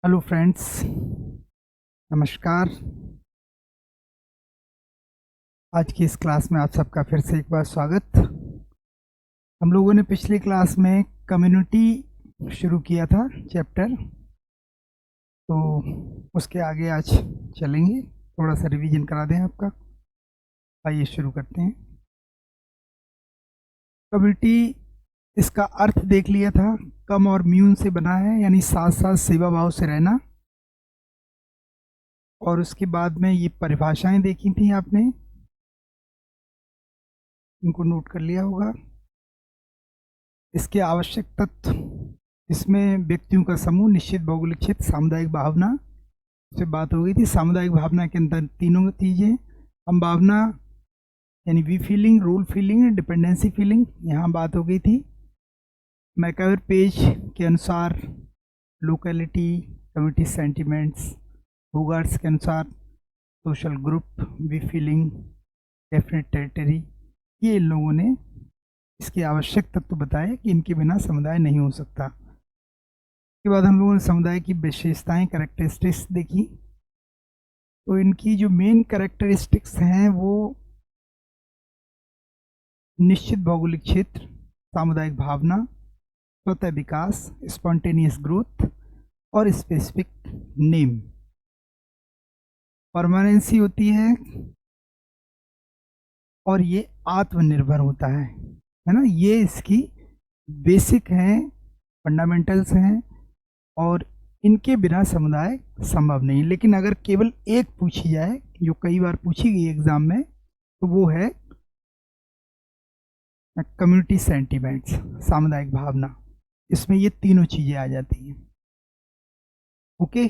Hello friends, नमस्कार। आज की इस क्लास में आप सबका फिर से एक बार स्वागत। हम लोगों ने पिछली क्लास में कम्युनिटी शुरू किया था चैप्टर, तो उसके आगे आज चलेंगे। थोड़ा सा रिवीजन करा दें आपका। आइए शुरू करते हैं। कम्युनिटी, इसका अर्थ देख लिया था। कम और म्यून से बना है, यानी साथ साथ सेवा भाव से रहना। और उसके बाद में ये परिभाषाएं देखी थी आपने, इनको नोट कर लिया होगा। इसके आवश्यक तत्व, इसमें व्यक्तियों का समूह, निश्चित भौगोलिक क्षेत्र, सामुदायिक भावना से बात हो गई थी। सामुदायिक भावना के अंदर तीनों चीजें, हम भावना यानी we feeling, role feeling, dependency feeling, यहाँ बात हो गई थी। मैकावर पेज के अनुसार लोकेलिटी, कम्युनिटी सेंटिमेंट्स, होगार्ट्स के अनुसार social group, we feeling, definite territory, ये इन लोगों ने इसके आवश्यक तत्व बताए कि इनके बिना समुदाय नहीं हो सकता। उसके बाद हम लोगों ने समुदाय की विशेषताएं, कैरेक्टरिस्टिक्स देखी। तो इनकी जो मेन कैरेक्टरिस्टिक्स हैं वो निश्चित भौगोलिक क्षेत्र, सामुदायिक भावना, स्वतः विकास, स्पॉन्टेनियस ग्रोथ और स्पेसिफिक नेम। परमानेंसी होती है और ये आत्मनिर्भर होता है ना। ये इसकी बेसिक हैं, फंडामेंटल्स हैं, और इनके बिना समुदाय संभव नहीं। लेकिन अगर केवल एक पूछी जाए, जो कई बार पूछी गई एग्जाम में, तो वो है कम्युनिटी सेंटिमेंट्स, सामुदायिक भावना। इसमें ये तीनों चीजें आ जाती हैं। ओके,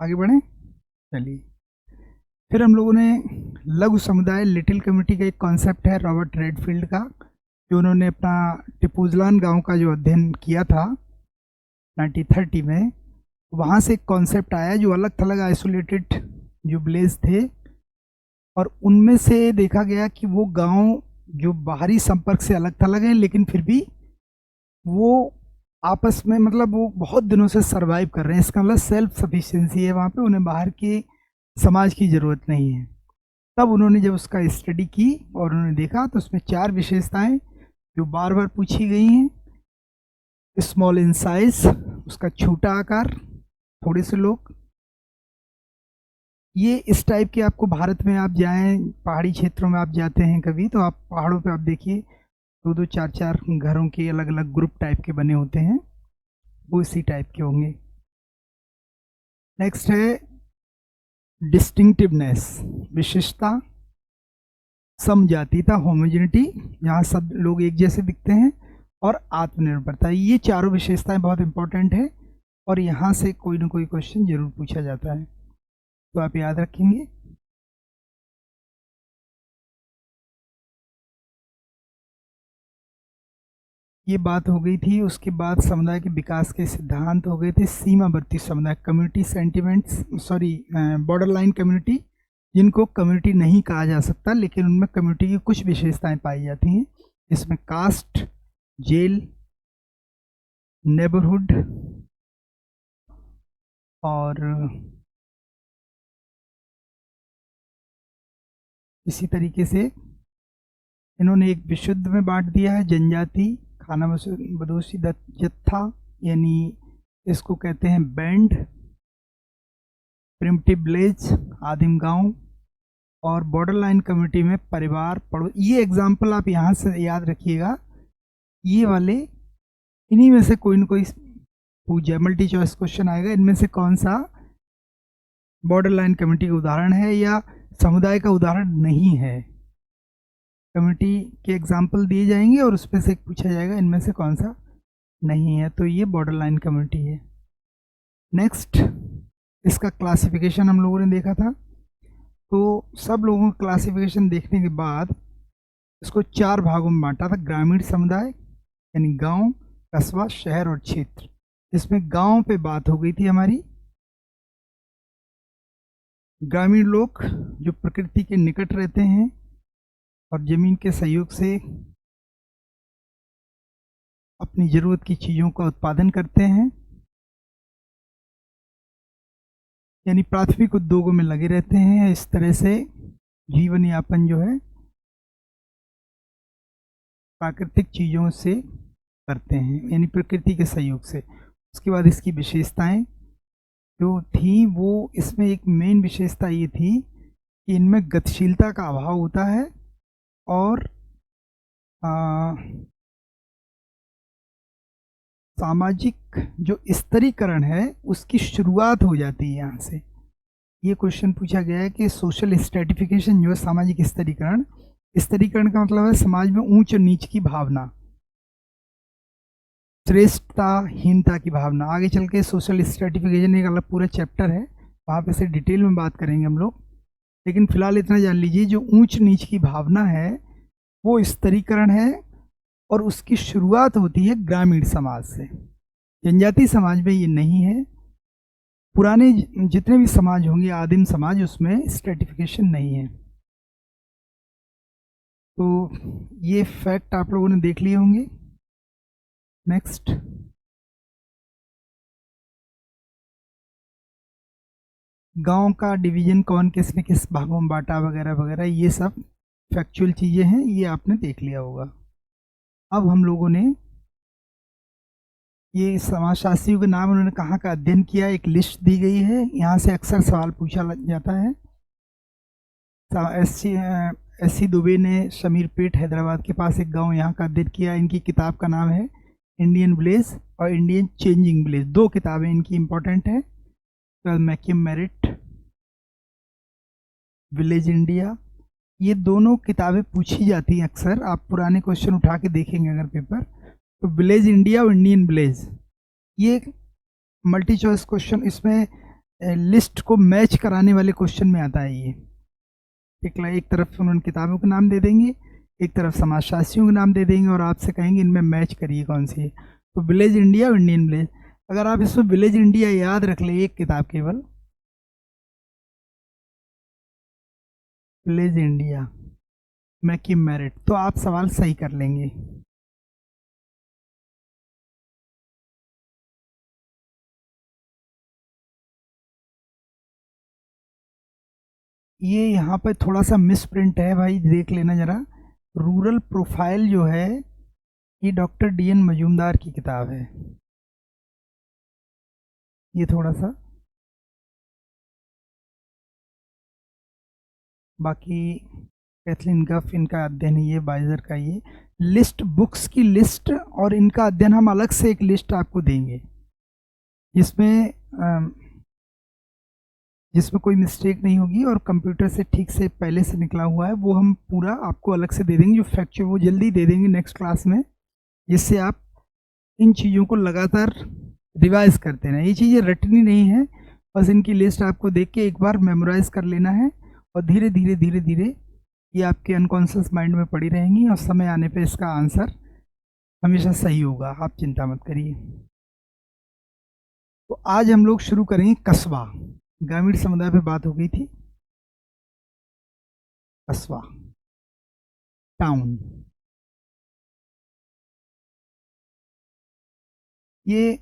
आगे बढ़ें। चलिए, फिर हम लोगों ने लघु समुदाय, लिटिल कम्युनिटी का एक कॉन्सेप्ट है रॉबर्ट रेडफील्ड का, जो उन्होंने अपना टिपुजलान गांव का जो अध्ययन किया था 1930 में, वहाँ से एक कॉन्सेप्ट आया जो अलग थलग आइसोलेटेड जो विलेज थे, और उनमें से देखा गया कि वो गांव जो बाहरी संपर्क से अलग थलग हैं, लेकिन फिर भी वो आपस में, मतलब वो बहुत दिनों से सरवाइव कर रहे हैं। इसका मतलब सेल्फ सफिशिएंसी है वहाँ पे, उन्हें बाहर के समाज की ज़रूरत नहीं है। तब उन्होंने जब उसका स्टडी की और उन्होंने देखा, तो उसमें 4 विशेषताएं जो बार बार पूछी गई हैं। स्मॉल इन साइज, उसका छोटा आकार, थोड़े से लोग। ये इस टाइप के आपको भारत में आप जाएं, पहाड़ी क्षेत्रों में आप जाते हैं कभी, तो आप पहाड़ों पे आप देखिए 2-2, 4-4 घरों के अलग अलग ग्रुप टाइप के बने होते हैं, वो इसी टाइप के होंगे। नेक्स्ट है डिस्टिंक्टिवनेस, विशिष्टता, समजातीयता, होमोजेनिटी, यहाँ सब लोग एक जैसे दिखते हैं, और आत्मनिर्भरता। ये चारों विशेषताएं बहुत इंपॉर्टेंट है, और यहाँ से कोई ना कोई क्वेश्चन जरूर पूछा जाता है, तो आप याद रखेंगे। ये बात हो गई थी। उसके बाद समुदाय के विकास के सिद्धांत हो गए थे। सीमावर्ती समुदाय, community sentiments, sorry border line community, जिनको कम्युनिटी नहीं कहा जा सकता, लेकिन उनमें कम्युनिटी की कुछ विशेषताएं पाई जाती हैं। इसमें कास्ट, जेल, नेबरहुड, और इसी तरीके से इन्होंने एक विशुद्ध में बांट दिया है। जनजाति, खाना बदोशी जत्था, यानी इसको कहते हैं बैंड, प्रिमिटिव विलेज, आदिम गांव, और बॉर्डर लाइन कम्युनिटी में परिवार, पड़ोस। ये एग्जाम्पल आप यहाँ से याद रखिएगा, ये वाले, इन्हीं में से कोई ना कोई पूछ जाए, मल्टी चॉइस क्वेश्चन आएगा, इनमें से कौन सा बॉर्डर लाइन कम्युनिटी का उदाहरण है या समुदाय का उदाहरण नहीं है। कम्युनिटी के एग्जाम्पल दिए जाएंगे और उसमें से पूछा जाएगा इनमें से कौन सा नहीं है, तो ये बॉर्डर लाइन कम्युनिटी है। नेक्स्ट, इसका क्लासिफिकेशन हम लोगों ने देखा था। तो सब लोगों का क्लासिफिकेशन देखने के बाद इसको 4 भागों में बांटा था। ग्रामीण समुदाय, यानी गांव, कस्बा, शहर और क्षेत्र। इसमें गांव पे बात हो गई थी हमारी। ग्रामीण लोग जो प्रकृति के निकट रहते हैं और जमीन के सहयोग से अपनी जरूरत की चीज़ों का उत्पादन करते हैं। यानी प्राथमिक उद्योगों में लगे रहते हैं। इस तरह से जीवन यापन जो है प्राकृतिक चीज़ों से करते हैं, यानी प्रकृति के सहयोग से। उसके बाद इसकी विशेषताएं जो थी, वो इसमें एक मेन विशेषता ये थी कि इनमें गतिशीलता का अभाव होता है और सामाजिक जो स्तरीकरण है उसकी शुरुआत हो जाती है यहाँ से। ये क्वेश्चन पूछा गया है कि सोशल स्ट्रेटिफिकेशन जो है, सामाजिक स्तरीकरण, स्तरीकरण का मतलब है समाज में ऊंच नीच की भावना, श्रेष्ठता हीनता की भावना। आगे चल के सोशल स्ट्रेटिफिकेशन एक अलग पूरा चैप्टर है, वहाँ पे से डिटेल में बात करेंगे हम लोग, लेकिन फिलहाल इतना जान लीजिए जो ऊंच नीच की भावना है वो स्तरीकरण है और उसकी शुरुआत होती है ग्रामीण समाज से। जनजातीय समाज में ये नहीं है। पुराने जितने भी समाज होंगे, आदिम समाज, उसमें स्ट्रेटिफिकेशन नहीं है। तो ये फैक्ट आप लोगों ने देख लिए होंगे। नेक्स्ट, गांव का डिवीजन कौन किसने किस भागों में बांटा वगैरह वगैरह, ये सब फैक्चुअल चीज़ें हैं, ये आपने देख लिया होगा। अब हम लोगों ने ये समाजशास्त्रियों के नाम उन्होंने कहाँ का अध्ययन किया, एक लिस्ट दी गई है, यहाँ से अक्सर सवाल पूछा जाता है। एस सी दुबे ने शमीरपेट हैदराबाद के पास एक गांव यहाँ का अध्ययन किया। इनकी किताब का नाम है इंडियन विलेज और इंडियन चेंजिंग विलेज, दो किताबें इनकी इंपॉर्टेंट है। तो मैकियम मेरिट, विलेज इंडिया, ये दोनों किताबें पूछी जाती हैं अक्सर। आप पुराने क्वेश्चन उठा के देखेंगे अगर पेपर, तो विलेज इंडिया और इंडियन विलेज, ये मल्टी चॉइस क्वेश्चन, इसमें लिस्ट को मैच कराने वाले क्वेश्चन में आता है। ये एक तरफ उन्होंने किताबों के नाम दे देंगे, एक तरफ समाजशास्त्रियों के नाम दे देंगे और आपसे कहेंगे इनमें मैच करिए कौन सी है। तो विलेज इंडिया और इंडियन विलेज, अगर आप इसमें विलेज इंडिया याद रख ले, एक किताब केवल, विलेज इंडिया मैकियम मेरिट, तो आप सवाल सही कर लेंगे। ये यहाँ पर थोड़ा सा मिस प्रिंट है भाई, देख लेना जरा। रूरल प्रोफाइल जो है ये डॉक्टर डी.एन. मजूमदार की किताब है, ये थोड़ा सा, बाकी कैथलीन गफ इनका अध्ययन है, ये बाइजर का, ये लिस्ट, बुक्स की लिस्ट और इनका अध्ययन हम अलग से एक लिस्ट आपको देंगे, जिसमें कोई मिस्टेक नहीं होगी और कंप्यूटर से ठीक से पहले से निकला हुआ है, वो हम पूरा आपको अलग से दे देंगे। जो फैक्चुअल वो जल्दी दे देंगे नेक्स्ट क्लास में, जिससे आप इन चीज़ों को लगातार रिवाइज करते रहें। ये चीज़ें रटनी नहीं है, बस इनकी लिस्ट आपको देख के एक बार मेमोराइज कर लेना है और धीरे धीरे धीरे धीरे ये आपके अनकॉन्शियस माइंड में पड़ी रहेंगी और समय आने पे इसका आंसर हमेशा सही होगा, आप चिंता मत करिए। तो आज हम लोग शुरू करेंगे कस्बा, ग्रामीण समुदाय पे बात हो गई थी, कस्बा, टाउन। ये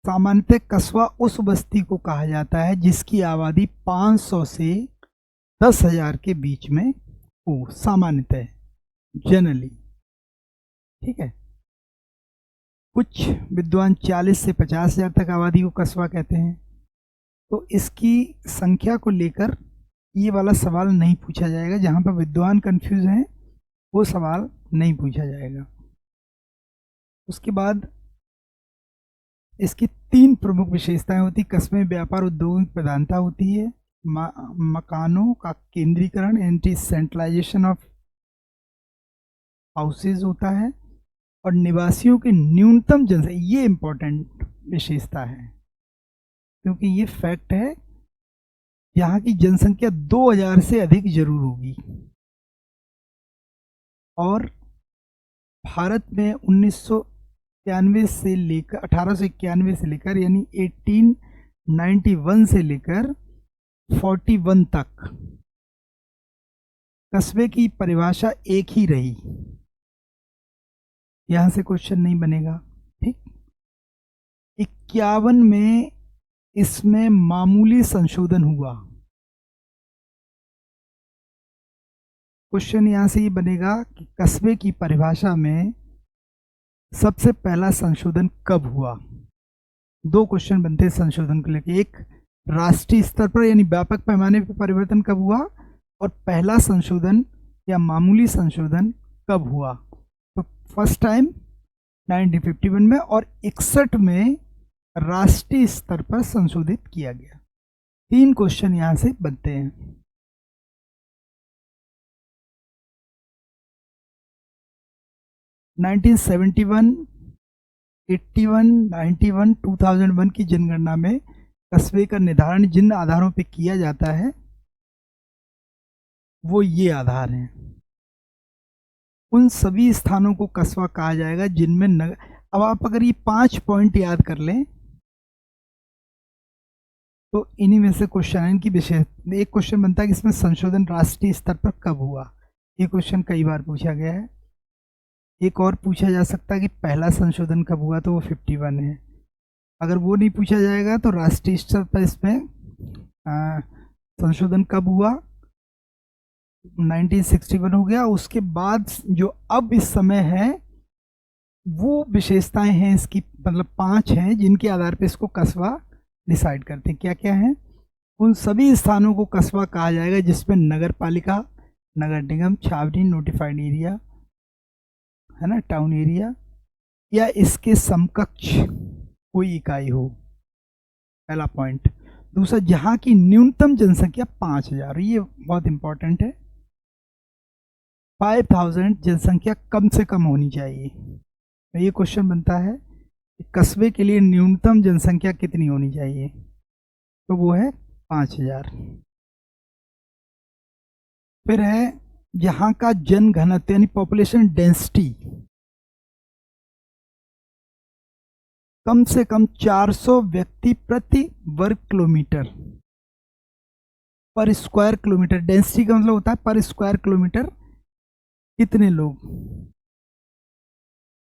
सामान्यतः कस्बा उस बस्ती को कहा जाता है जिसकी आबादी 500 से 10,000 के बीच में हो, सामान्यतः, जनरली, ठीक है। कुछ विद्वान 40 से 50,000 तक आबादी को कस्बा कहते हैं। तो इसकी संख्या को लेकर ये वाला सवाल नहीं पूछा जाएगा, जहाँ पर विद्वान कंफ्यूज हैं वो सवाल नहीं पूछा जाएगा। उसके बाद इसकी 3 प्रमुख विशेषताएं होती, कस्बे में व्यापार उद्योगों की प्रधानता होती है, मकानों का केंद्रीकरण, एंटी सेंट्रलाइजेशन ऑफ हाउसेज होता है, और निवासियों की न्यूनतम जनसंख्या, ये इंपॉर्टेंट विशेषता है क्योंकि ये फैक्ट है, यहाँ की जनसंख्या 2000 से अधिक जरूर होगी। और भारत में 1891 से लेकर यानी 1891 से लेकर 41 तक कस्बे की परिभाषा एक ही रही, यहां से क्वेश्चन नहीं बनेगा, ठीक। 51 में इसमें मामूली संशोधन हुआ। क्वेश्चन यहां से ये बनेगा कि कस्बे की परिभाषा में सबसे पहला संशोधन कब हुआ। दो क्वेश्चन बनते हैं संशोधन को लेकर, एक राष्ट्रीय स्तर पर यानी व्यापक पैमाने पर परिवर्तन कब हुआ, और पहला संशोधन या मामूली संशोधन कब हुआ। तो फर्स्ट टाइम 1951 में, और 61 में राष्ट्रीय स्तर पर संशोधित किया गया। 3 क्वेश्चन यहां से बनते हैं। नाइनटीन 81, 91, 2001 की जनगणना में कस्बे का निर्धारण जिन आधारों पर किया जाता है वो ये आधार हैं। उन सभी स्थानों को कस्बा कहा जाएगा जिनमें नगर। अब आप अगर ये 5 पॉइंट याद कर लें तो इन्हीं में से क्वेश्चन है इनकी विशेष। एक क्वेश्चन बनता है कि इसमें संशोधन राष्ट्रीय स्तर पर कब हुआ, ये क्वेश्चन कई बार पूछा गया है। एक और पूछा जा सकता है कि पहला संशोधन कब हुआ, तो वो 51 है। अगर वो नहीं पूछा जाएगा तो राष्ट्रीय स्तर पर इसमें संशोधन कब हुआ, 1961 हो गया। उसके बाद जो अब इस समय है वो विशेषताएं हैं इसकी, मतलब 5 हैं जिनके आधार पर इसको कस्बा डिसाइड करते हैं। क्या क्या है, उन सभी स्थानों को कस्बा कहा जाएगा जिसमें नगर पालिका, नगर निगम, छावनी, नोटिफाइड एरिया है ना, टाउन एरिया, या इसके समकक्ष कोई इकाई हो, पहला पॉइंट। दूसरा, जहां की न्यूनतम जनसंख्या 5000, ये बहुत इंपॉर्टेंट है। 5000 जनसंख्या कम से कम होनी चाहिए। तो ये क्वेश्चन बनता है कस्बे के लिए न्यूनतम जनसंख्या कितनी होनी चाहिए, तो वो है 5000। फिर है यहाँ का जन घनत्व यानी पॉपुलेशन डेंसिटी कम से कम 400 व्यक्ति प्रति वर्ग किलोमीटर पर स्क्वायर किलोमीटर। डेंसिटी का मतलब होता है पर स्क्वायर किलोमीटर कितने लोग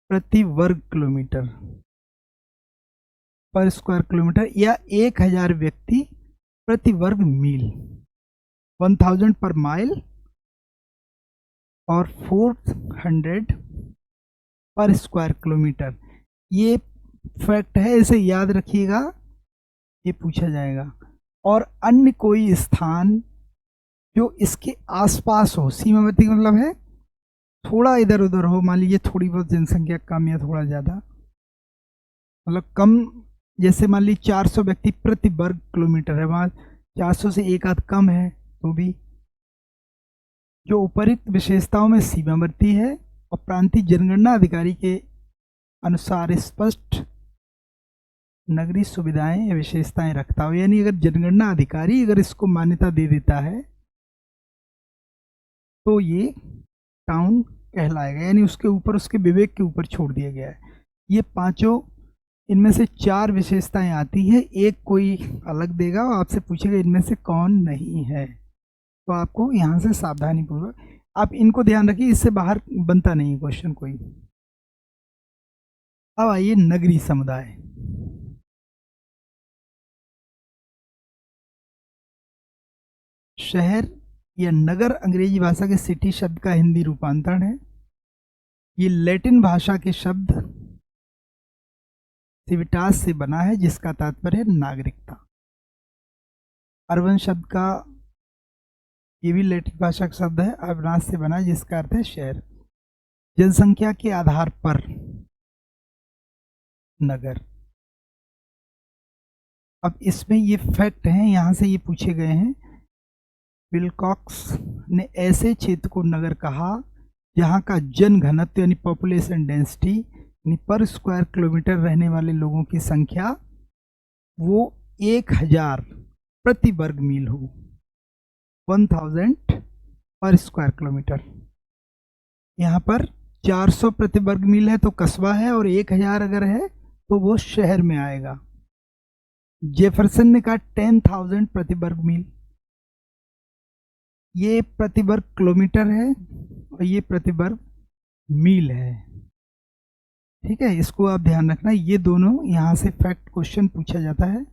प्रति वर्ग किलोमीटर पर स्क्वायर किलोमीटर, या 1000 व्यक्ति प्रति वर्ग मील, 1000 पर माइल, और 400 पर स्क्वायर किलोमीटर। ये फैक्ट है, इसे याद रखिएगा, ये पूछा जाएगा। और अन्य कोई स्थान जो इसके आसपास हो, सीमावर्ती का मतलब है थोड़ा इधर उधर हो, मान लीजिए थोड़ी बहुत जनसंख्या कम या थोड़ा ज़्यादा, मतलब कम, जैसे मान लीजिए 400 व्यक्ति प्रति वर्ग किलोमीटर है, वहाँ 400 से एक आध कम है, तो भी जो उपरिक्त विशेषताओं में सीमावर्ती है और प्रांतीय जनगणना अधिकारी के अनुसार स्पष्ट नगरीय सुविधाएं या विशेषताएं रखता हो, यानी अगर जनगणना अधिकारी अगर इसको मान्यता दे देता है तो ये टाउन कहलाएगा, यानी उसके ऊपर, उसके विवेक के ऊपर छोड़ दिया गया है। ये पांचों, इनमें से 4 विशेषताएं आती है, एक कोई अलग देगा और आपसे पूछेगा इनमें से कौन नहीं है, तो आपको यहाँ से सावधानी पूर्वक आप इनको ध्यान रखिए, इससे बाहर बनता नहीं है क्वेश्चन कोई। अब आइए नगरीय समुदाय। शहर या नगर अंग्रेजी भाषा के सिटी शब्द का हिंदी रूपांतरण है। ये लैटिन भाषा के शब्द सिविटास से बना है जिसका तात्पर्य है नागरिकता। अर्बन शब्द का, ये भी लैटिन भाषा का शब्द है, अर्बनास से बना है जिसका अर्थ है शहर। जनसंख्या के आधार पर नगर। अब इसमें ये फैक्ट हैं, यहां से ये पूछे गए हैं। विलकॉक्स ने ऐसे क्षेत्र को नगर कहा जहां का जन घनत्व यानी पॉपुलेशन डेंसिटी यानी पर स्क्वायर किलोमीटर रहने वाले लोगों की संख्या वो 1000 प्रति वर्ग मील हो, 1000 पर स्क्वायर किलोमीटर। यहाँ पर 400 प्रति वर्ग मील है तो कस्बा है, और 1000 अगर है तो वो शहर में आएगा। जेफरसन ने कहा 10,000 प्रति वर्ग मील, ये प्रति वर्ग किलोमीटर है और ये प्रति वर्ग मील है। ठीक है, इसको आप ध्यान रखना, ये दोनों यहाँ से फैक्ट क्वेश्चन पूछा जाता है।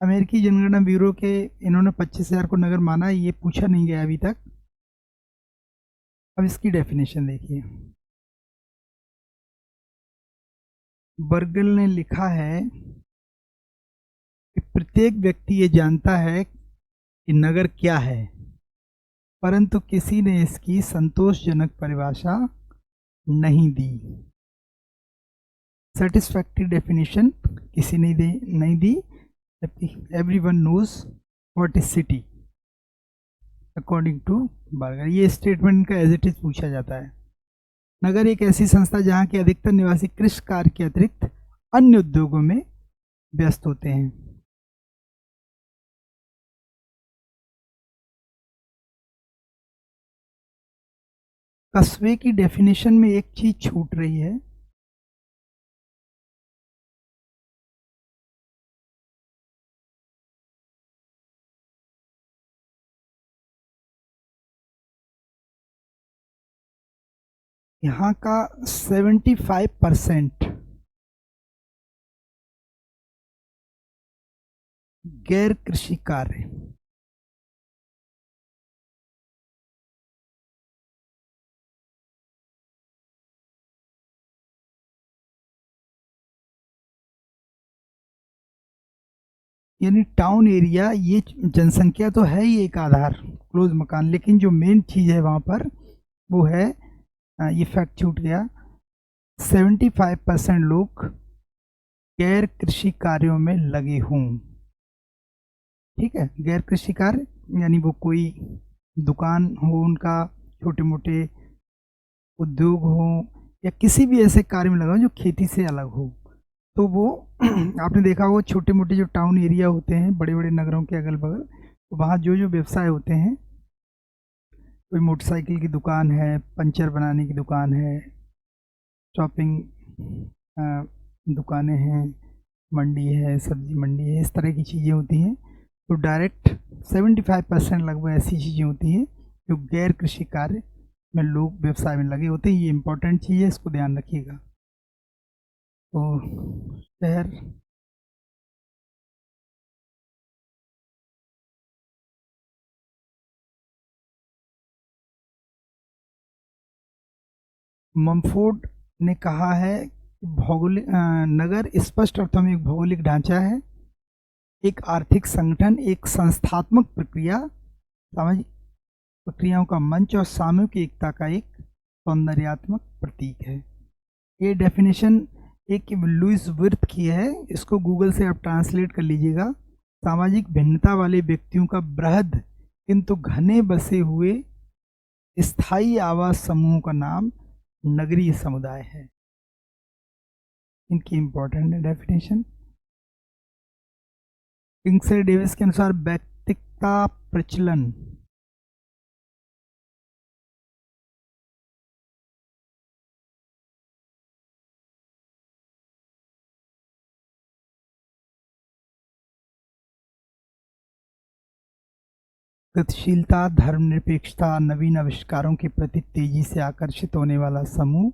अमेरिकी जनगणना ब्यूरो के इन्होंने 25,000 को नगर माना, ये पूछा नहीं गया अभी तक। अब इसकी डेफिनेशन देखिए, बर्गल ने लिखा है कि प्रत्येक व्यक्ति ये जानता है कि नगर क्या है, परंतु किसी ने इसकी संतोषजनक परिभाषा नहीं दी। सेटिस्फैक्टरी डेफिनेशन किसी ने नहीं दी, जबकि everyone knows what is city according to Burger. ये स्टेटमेंट का एज इट इज पूछा जाता है। नगर एक ऐसी संस्था जहाँ के अधिकतर निवासी कृषि कार्य के अतिरिक्त अन्य उद्योगों में व्यस्त होते हैं। कस्बे की डेफिनेशन में एक चीज छूट रही है, यहाँ का 75% गैर कृषि कार्य। यानी टाउन एरिया, ये जनसंख्या तो है ही एक आधार, क्लोज मकान, लेकिन जो मेन चीज है वहां पर वो है, ये फैक्ट छूट गया, 75% लोग गैर कृषि कार्यों में लगे हों। ठीक है, गैर कृषि कार्य यानी वो कोई दुकान हो उनका, छोटे मोटे उद्योग हो, या किसी भी ऐसे कार्य में लगा हो जो खेती से अलग हो, तो वो आपने देखा होगा छोटे मोटे जो टाउन एरिया होते हैं बड़े बड़े नगरों के अगल बगल, तो वहाँ जो जो व्यवसाय होते हैं, कोई मोटरसाइकिल की दुकान है, पंचर बनाने की दुकान है, शॉपिंग दुकानें हैं, मंडी है, सब्जी मंडी है, इस तरह की चीज़ें होती हैं, तो डायरेक्ट 75% लगभग ऐसी चीज़ें होती हैं जो गैर कृषि कार्य में लोग व्यवसाय में लगे होते हैं। ये इंपॉर्टेंट चीज़ है, इसको ध्यान रखिएगा। तो शहर मम्फोर्ड ने कहा है कि भौगोलिक नगर स्पष्ट अर्थों में एक भौगोलिक ढांचा है, एक आर्थिक संगठन, एक संस्थात्मक प्रक्रिया, सामाजिक प्रक्रियाओं का मंच और सामूहिक एकता का एक सौंदर्यात्मक प्रतीक है। ये डेफिनेशन एक लुइस विर्थ की है, इसको गूगल से आप ट्रांसलेट कर लीजिएगा। सामाजिक भिन्नता वाले व्यक्तियों का बृहद किंतु घने बसे हुए स्थायी आवास समूह का नाम नगरीय समुदाय है। इनकी इंपॉर्टेंट डेफिनेशन, किंग्सले डेविस के अनुसार व्यक्तिगता प्रचलन गतिशीलता, धर्मनिरपेक्षता, नवीन आविष्कारों के प्रति तेजी से आकर्षित होने वाला समूह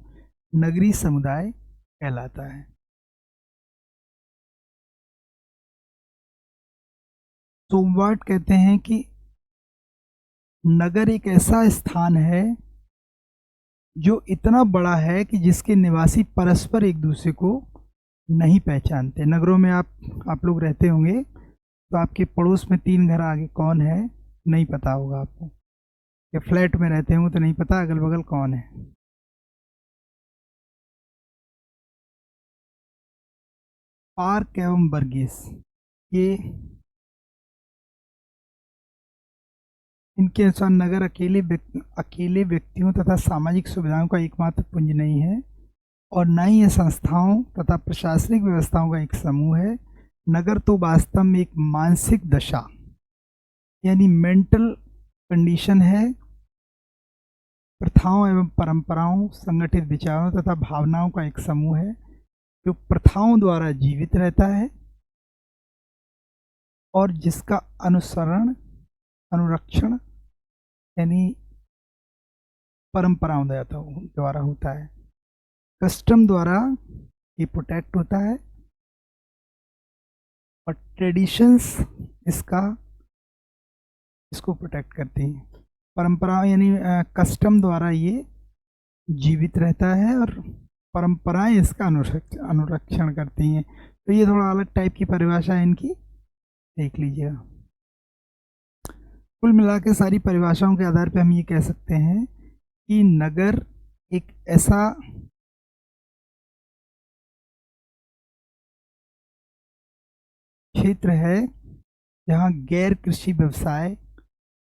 नगरीय समुदाय कहलाता है। सोमवार्ट कहते हैं कि नगर एक ऐसा स्थान है जो इतना बड़ा है कि जिसके निवासी परस्पर एक दूसरे को नहीं पहचानते। नगरों में आप लोग रहते होंगे, तो आपके पड़ोस में 3 घर आगे कौन है नहीं पता होगा आपको, या फ्लैट में रहते होंगे तो नहीं पता अगल बगल कौन है। पार्क एवं वर्गीस, ये इनके अनुसार नगर अकेले व्यक्तियों तथा सामाजिक सुविधाओं का एकमात्र पुंज नहीं है, और न ही ये संस्थाओं तथा प्रशासनिक व्यवस्थाओं का एक समूह है। नगर तो वास्तव में एक मानसिक दशा यानी मेंटल कंडीशन है, प्रथाओं एवं परंपराओं, संगठित विचारों तथा भावनाओं का एक समूह है जो प्रथाओं द्वारा जीवित रहता है और जिसका अनुसरण, अनुरक्षण यानी परंपराओं द्वारा होता है। कस्टम द्वारा ये प्रोटेक्ट होता है, और ट्रेडिशंस इसको प्रोटेक्ट करती हैं। परंपरा यानी कस्टम द्वारा ये जीवित रहता है, और परंपराएं इसका अनुरक्षण करती हैं। तो ये थोड़ा अलग टाइप की परिभाषा है इनकी, देख लीजिएगा। कुल मिला के सारी परिभाषाओं के आधार पर हम ये कह सकते हैं कि नगर एक ऐसा क्षेत्र है जहाँ गैर कृषि व्यवसाय,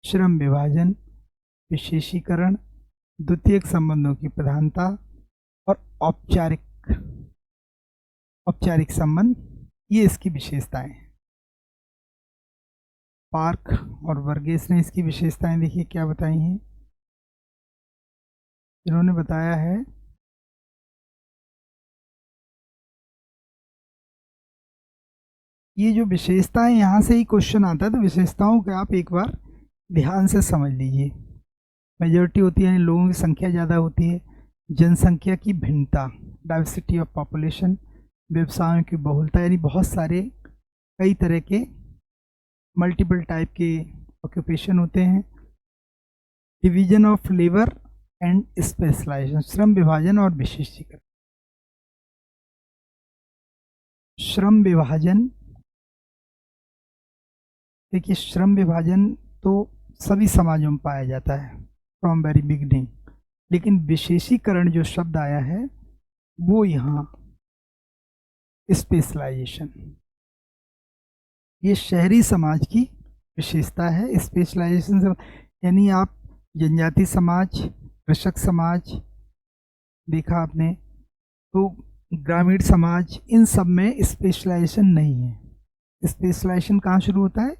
श्रम विभाजन, विशेषीकरण, द्वितीयक संबंधों की प्रधानता और औपचारिक संबंध, ये इसकी विशेषताएं हैं। पार्क और वर्गेस ने इसकी विशेषताएं देखिए क्या बताई हैं। इन्होंने बताया है ये जो विशेषताएं, यहाँ से ही क्वेश्चन आता है, तो विशेषताओं को आप एक बार ध्यान से समझ लीजिए। मेजॉरिटी होती है यानी लोगों की संख्या ज़्यादा होती है, जनसंख्या की भिन्नता, डाइवर्सिटी ऑफ पॉपुलेशन, व्यवसायों की बहुलता यानी बहुत सारे कई तरह के मल्टीपल टाइप के ऑक्यूपेशन होते हैं, division of labour and specialisation, श्रम विभाजन और विशेषीकरण। श्रम विभाजन, देखिए श्रम विभाजन तो सभी समाजों में पाया जाता है फ्रॉम वेरी बिगनिंग, लेकिन विशेषीकरण जो शब्द आया है वो यहाँ स्पेशलाइजेशन, ये शहरी समाज की विशेषता है। स्पेशलाइजेशन यानी आप जनजाति समाज, कृषक समाज देखा आपने, तो ग्रामीण समाज, इन सब में स्पेशलाइजेशन नहीं है। स्पेशलाइजेशन कहाँ शुरू होता है?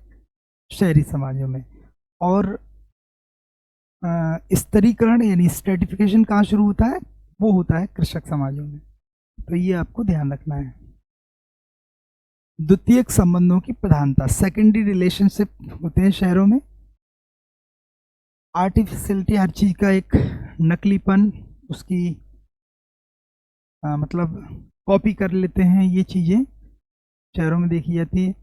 शहरी समाजों में। और स्तरीकरण यानी स्ट्रेटिफिकेशन कहाँ शुरू होता है? वो होता है कृषक समाजों में। तो ये आपको ध्यान रखना है। द्वितीयक संबंधों की प्रधानता, सेकेंडरी रिलेशनशिप होते हैं शहरों में। आर्टिफिशियलिटी, हर चीज़ का एक नकलीपन, उसकी मतलब कॉपी कर लेते हैं, ये चीज़ें शहरों में देखी जाती है।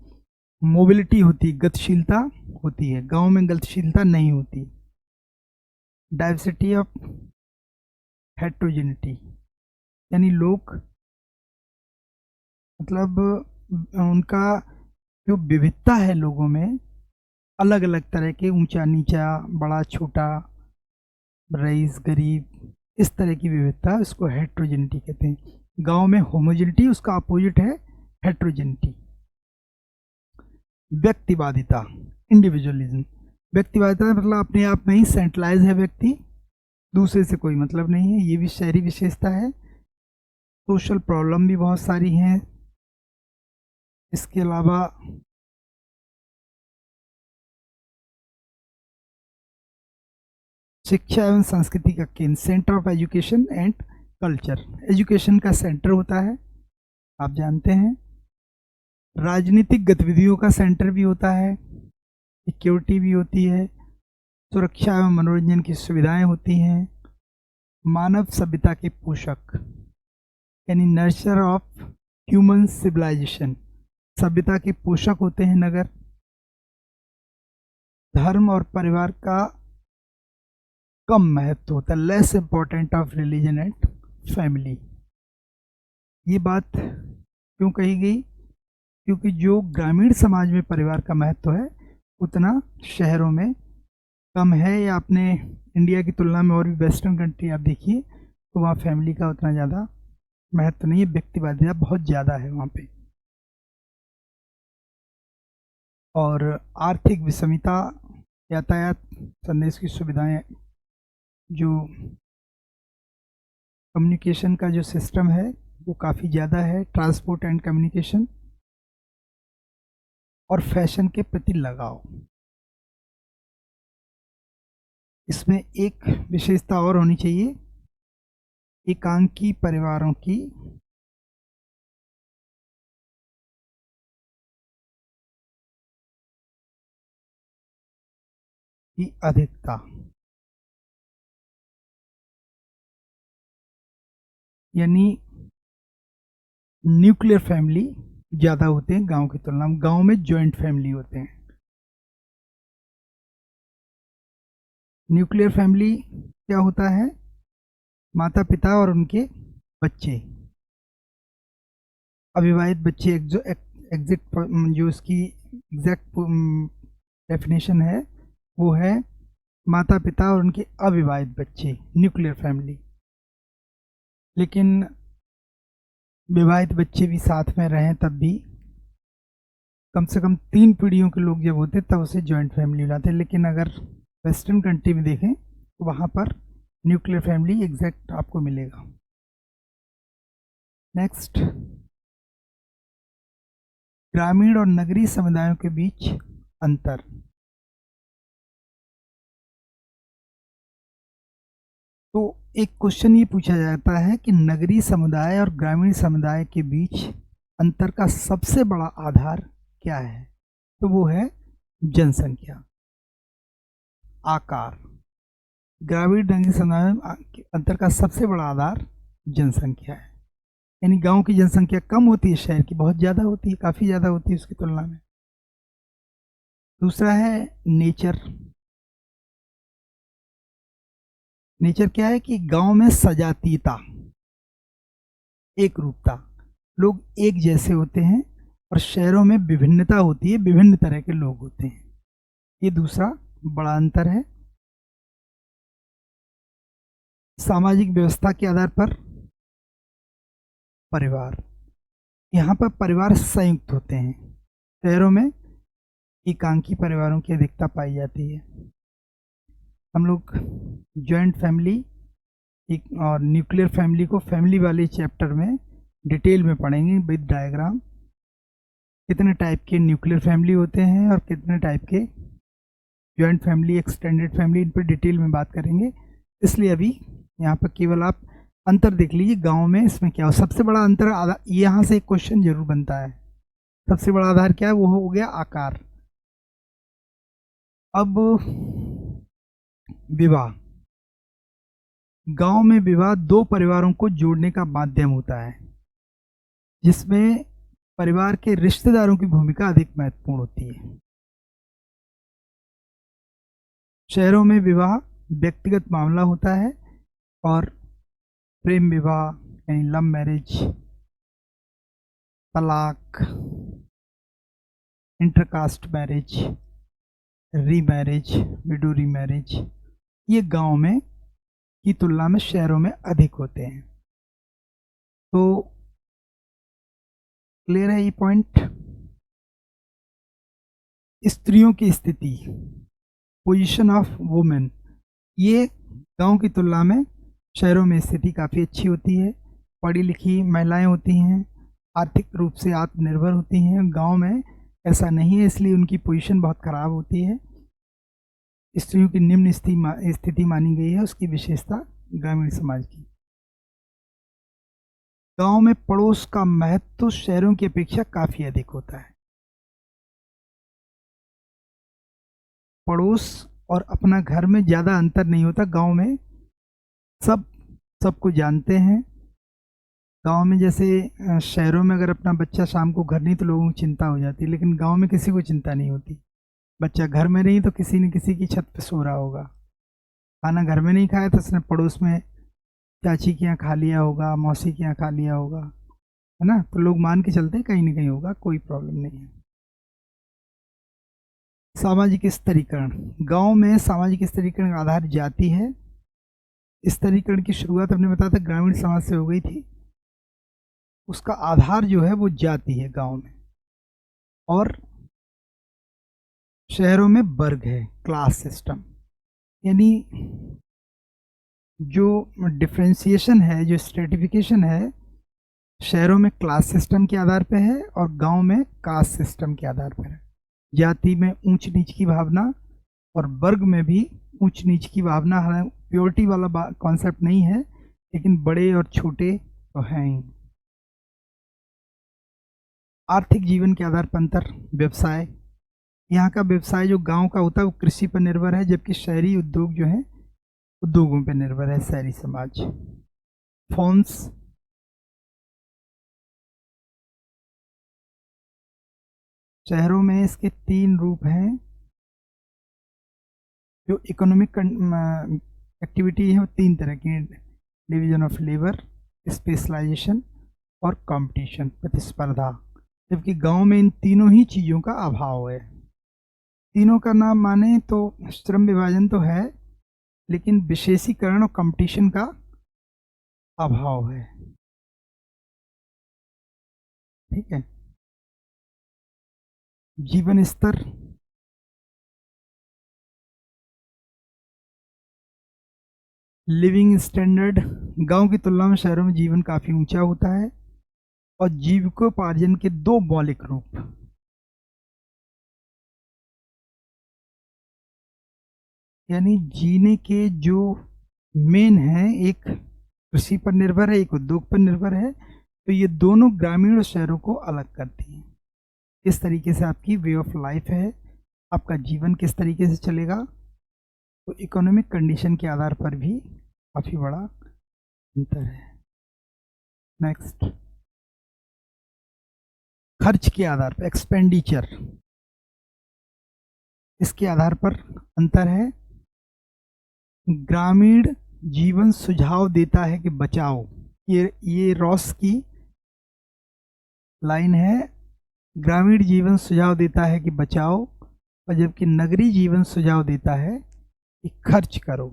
मोबिलिटी होती है, गतिशीलता होती है, गांव में गतिशीलता नहीं होती। डाइवर्सिटी ऑफ हेट्रोजेनिटी यानी लोग मतलब उनका जो विविधता है लोगों में, अलग अलग तरह के, ऊंचा नीचा, बड़ा छोटा, रईस गरीब, इस तरह की विविधता, इसको हेट्रोजेनिटी कहते हैं। गांव में होमोजेनिटी, उसका अपोजिट है हेट्रोजेनिटी। व्यक्तिवादिता, इंडिविजुअलिज्म, व्यक्तिवादिता मतलब अपने आप में ही सेंट्रलाइज है व्यक्ति, दूसरे से कोई मतलब नहीं है, ये भी शहरी विशेषता है। सोशल प्रॉब्लम भी बहुत सारी हैं। इसके अलावा शिक्षा एवं संस्कृति का केंद्र, centre of education and culture, education का सेंटर होता है, आप जानते हैं। राजनीतिक गतिविधियों का सेंटर भी होता है, सिक्योरिटी भी होती है, सुरक्षा एवं मनोरंजन की सुविधाएं होती हैं। मानव सभ्यता के पोषक यानी नर्चर ऑफ ह्यूमन सिविलाइजेशन, सभ्यता के पोषक होते हैं नगर। धर्म और परिवार का कम महत्व होता है, less important of religion and family. ये बात क्यों कही गई? क्योंकि जो ग्रामीण समाज में परिवार का महत्व है उतना शहरों में कम है, या अपने इंडिया की तुलना में और भी वेस्टर्न कंट्री आप देखिए तो वहाँ फैमिली का उतना ज़्यादा महत्व नहीं है, व्यक्तिवादिता बहुत ज़्यादा है वहाँ पे। और आर्थिक विषमता, यातायात संदेश की सुविधाएं, जो कम्युनिकेशन का जो सिस्टम है वो काफ़ी ज़्यादा है, ट्रांसपोर्ट एंड कम्युनिकेशन, और फैशन के प्रति लगाव। इसमें एक विशेषता और होनी चाहिए, एकांकी परिवारों की अधिकता। यानी न्यूक्लियर फैमिली ज़्यादा होते हैं गांव की तुलना में। गांव में जॉइंट फैमिली होते हैं। न्यूक्लियर फैमिली क्या होता है? माता पिता और उनके बच्चे, अविवाहित बच्चे। एग्जैक्ट जो उसकी एग्जैक्ट डेफिनेशन है वो है माता पिता और उनके अविवाहित बच्चे, न्यूक्लियर फैमिली। लेकिन विवाहित बच्चे भी साथ में रहें तब भी कम से कम 3 पीढ़ियों के लोग जब होते तब उसे जॉइंट फैमिली बनाते हैं। लेकिन अगर वेस्टर्न कंट्री में देखें तो वहाँ पर न्यूक्लियर फैमिली एग्जैक्ट आपको मिलेगा। नेक्स्ट, ग्रामीण और नगरीय समुदायों के बीच अंतर। तो एक क्वेश्चन ये पूछा जाता है कि नगरीय समुदाय और ग्रामीण समुदाय के बीच अंतर का सबसे बड़ा आधार क्या है? तो वो है जनसंख्या, आकार। ग्रामीण नगरीय समुदाय में अंतर का सबसे बड़ा आधार जनसंख्या है। यानी गांव की जनसंख्या कम होती है, शहर की बहुत ज़्यादा होती है, काफ़ी ज़्यादा होती है उसकी तुलना में। दूसरा है नेचर। नेचर क्या है कि गांव में सजातीयता, एक रूपता, लोग एक जैसे होते हैं, और शहरों में विभिन्नता होती है, विभिन्न तरह के लोग होते हैं। ये दूसरा बड़ा अंतर है। सामाजिक व्यवस्था के आधार पर परिवार, यहाँ पर परिवार संयुक्त होते हैं। शहरों में एकांकी परिवारों की अधिकता पाई जाती है। हम लोग जॉइंट फैमिली और न्यूक्लियर फैमिली को फैमिली वाले चैप्टर में डिटेल में पढ़ेंगे विद डायग्राम। कितने टाइप के न्यूक्लियर फैमिली होते हैं और कितने टाइप के जॉइंट फैमिली, एक्सटेंडेड फैमिली, इन पर डिटेल में बात करेंगे। इसलिए अभी यहाँ पर केवल आप अंतर देख लीजिए गांव में इसमें क्या हो। सबसे बड़ा अंतर, यहाँ से एक क्वेश्चन जरूर बनता है, सबसे बड़ा आधार क्या है? वो हो गया आकार। अब विवाह, गांव में विवाह 2 परिवारों को जोड़ने का माध्यम होता है, जिसमें परिवार के रिश्तेदारों की भूमिका अधिक महत्वपूर्ण होती है। शहरों में विवाह व्यक्तिगत मामला होता है और प्रेम विवाह यानी लव मैरिज, तलाक, intercaste marriage, remarriage, window remarriage, ये गांव में की तुलना में शहरों में अधिक होते हैं। तो क्लियर है ये पॉइंट? स्त्रियों की स्थिति, पोजीशन ऑफ वुमेन, ये गांव की तुलना में शहरों में स्थिति काफ़ी अच्छी होती है। पढ़ी लिखी महिलाएं होती हैं, आर्थिक रूप से आत्मनिर्भर होती हैं। गांव में ऐसा नहीं है, इसलिए उनकी पोजीशन बहुत ख़राब होती है। स्त्रियों की निम्न स्थिति मानी गई है, उसकी विशेषता ग्रामीण समाज की। गांव में पड़ोस का महत्व शहरों की अपेक्षा काफ़ी अधिक होता है। पड़ोस और अपना घर में ज़्यादा अंतर नहीं होता। गांव में सबको जानते हैं। गांव में जैसे शहरों में अगर अपना बच्चा शाम को घर नहीं तो लोगों को चिंता हो जाती है, लेकिन गांव में किसी को चिंता नहीं होती। बच्चा घर में नहीं तो किसी न किसी की छत पे सो रहा होगा। खाना घर में नहीं खाया तो उसने पड़ोस में चाची के यहाँ खा लिया होगा, मौसी के यहाँ खा लिया होगा, है ना। तो लोग मान के चलते हैं कहीं ना कहीं होगा, कोई प्रॉब्लम नहीं है। सामाजिक स्तरीकरण, गांव में सामाजिक स्तरीकरण का आधार जाति है। स्तरीकरण की शुरुआत हमने बताया था ग्रामीण समाज से हो गई थी। उसका आधार जो है वो जाति है गांव में, और शहरों में वर्ग है, क्लास सिस्टम। यानी जो डिफ्रेंशिएशन है, जो स्ट्रेटिफिकेशन है, शहरों में क्लास सिस्टम के आधार पर है और गांव में कास्ट सिस्टम के आधार पर है। जाति में ऊंच नीच की भावना और वर्ग में भी ऊंच नीच की भावना है। प्योरिटी वाला कॉन्सेप्ट नहीं है, लेकिन बड़े और छोटे तो हैं ही। आर्थिक जीवन के आधार पर अंतर, व्यवसाय, यहाँ का व्यवसाय जो गांव का होता है वो कृषि पर निर्भर है, जबकि शहरी उद्योग जो है उद्योगों पर निर्भर है शहरी समाज। फोन्स, शहरों में इसके 3 रूप हैं। जो इकोनॉमिक एक्टिविटी है वो 3 तरह की है, डिवीजन ऑफ लेबर, स्पेशलाइजेशन और कंपटीशन, प्रतिस्पर्धा। जबकि गांव में इन तीनों ही चीज़ों का अभाव है। तीनों का नाम माने तो श्रम विभाजन तो है, लेकिन विशेषीकरण और कंपटीशन का अभाव है। ठीक है। जीवन स्तर, लिविंग स्टैंडर्ड, गांव की तुलना में शहरों में जीवन काफी ऊंचा होता है। और जीविकोपार्जन के 2 मौलिक रूप, यानी जीने के जो मेन है, एक कृषि पर निर्भर है, एक उद्योग पर निर्भर है। तो ये दोनों ग्रामीण और शहरों को अलग करती हैं। किस तरीके से आपकी वे ऑफ लाइफ है, आपका जीवन किस तरीके से चलेगा, तो इकोनॉमिक कंडीशन के आधार पर भी काफ़ी बड़ा अंतर है। नेक्स्ट, खर्च के आधार पर, एक्सपेंडिचर, इसके आधार पर अंतर है। ग्रामीण जीवन सुझाव देता है कि बचाओ, ये रॉस की लाइन है। ग्रामीण जीवन सुझाव देता है कि बचाओ, और जबकि नगरीय जीवन सुझाव देता है कि खर्च करो।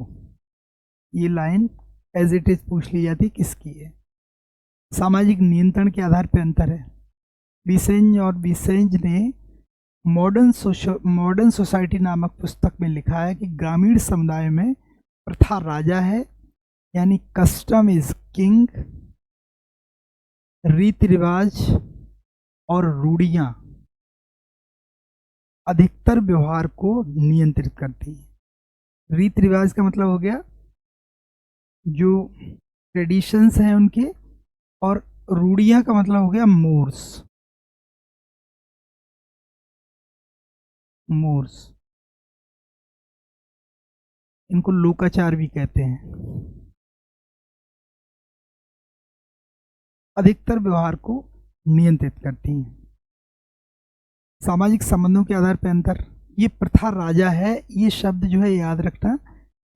ये लाइन एज इट इज पूछ ली जाती, किसकी है। सामाजिक नियंत्रण के आधार पर अंतर है। विसेंज और विसेंज ने मॉडर्न सोसाइटी नामक पुस्तक में लिखा है कि ग्रामीण समुदाय में प्रथा राजा है, यानी कस्टम इज किंग। रीति रिवाज और रूढ़ियां अधिकतर व्यवहार को नियंत्रित करती है। रीति रिवाज का मतलब हो गया जो ट्रेडिशंस हैं उनके, और रूढ़ियां का मतलब हो गया मोर्स। इनको लोकाचार भी कहते हैं। अधिकतर व्यवहार को नियंत्रित करती हैं। सामाजिक संबंधों के आधार पर अंतर, ये प्रथा राजा है, ये शब्द जो है याद रखना,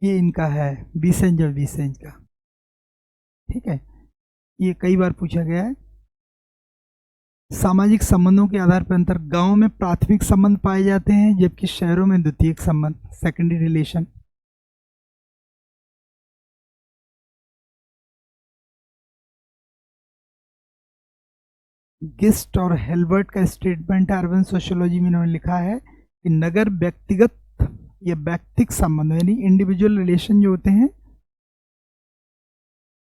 ये इनका है, विसेंज और विसेंज का। ठीक है, ये कई बार पूछा गया है। सामाजिक संबंधों के आधार पर अंतर, गांव में प्राथमिक संबंध पाए जाते हैं, जबकि शहरों में द्वितीयक संबंध, सेकेंडरी रिलेशन। गिस्ट और हेल्बर्ट का स्टेटमेंट अर्बन सोशियोलॉजी में इन्होंने लिखा है कि नगर व्यक्तिगत या व्यक्तिक संबंध, यानी इंडिविजुअल रिलेशन जो होते हैं,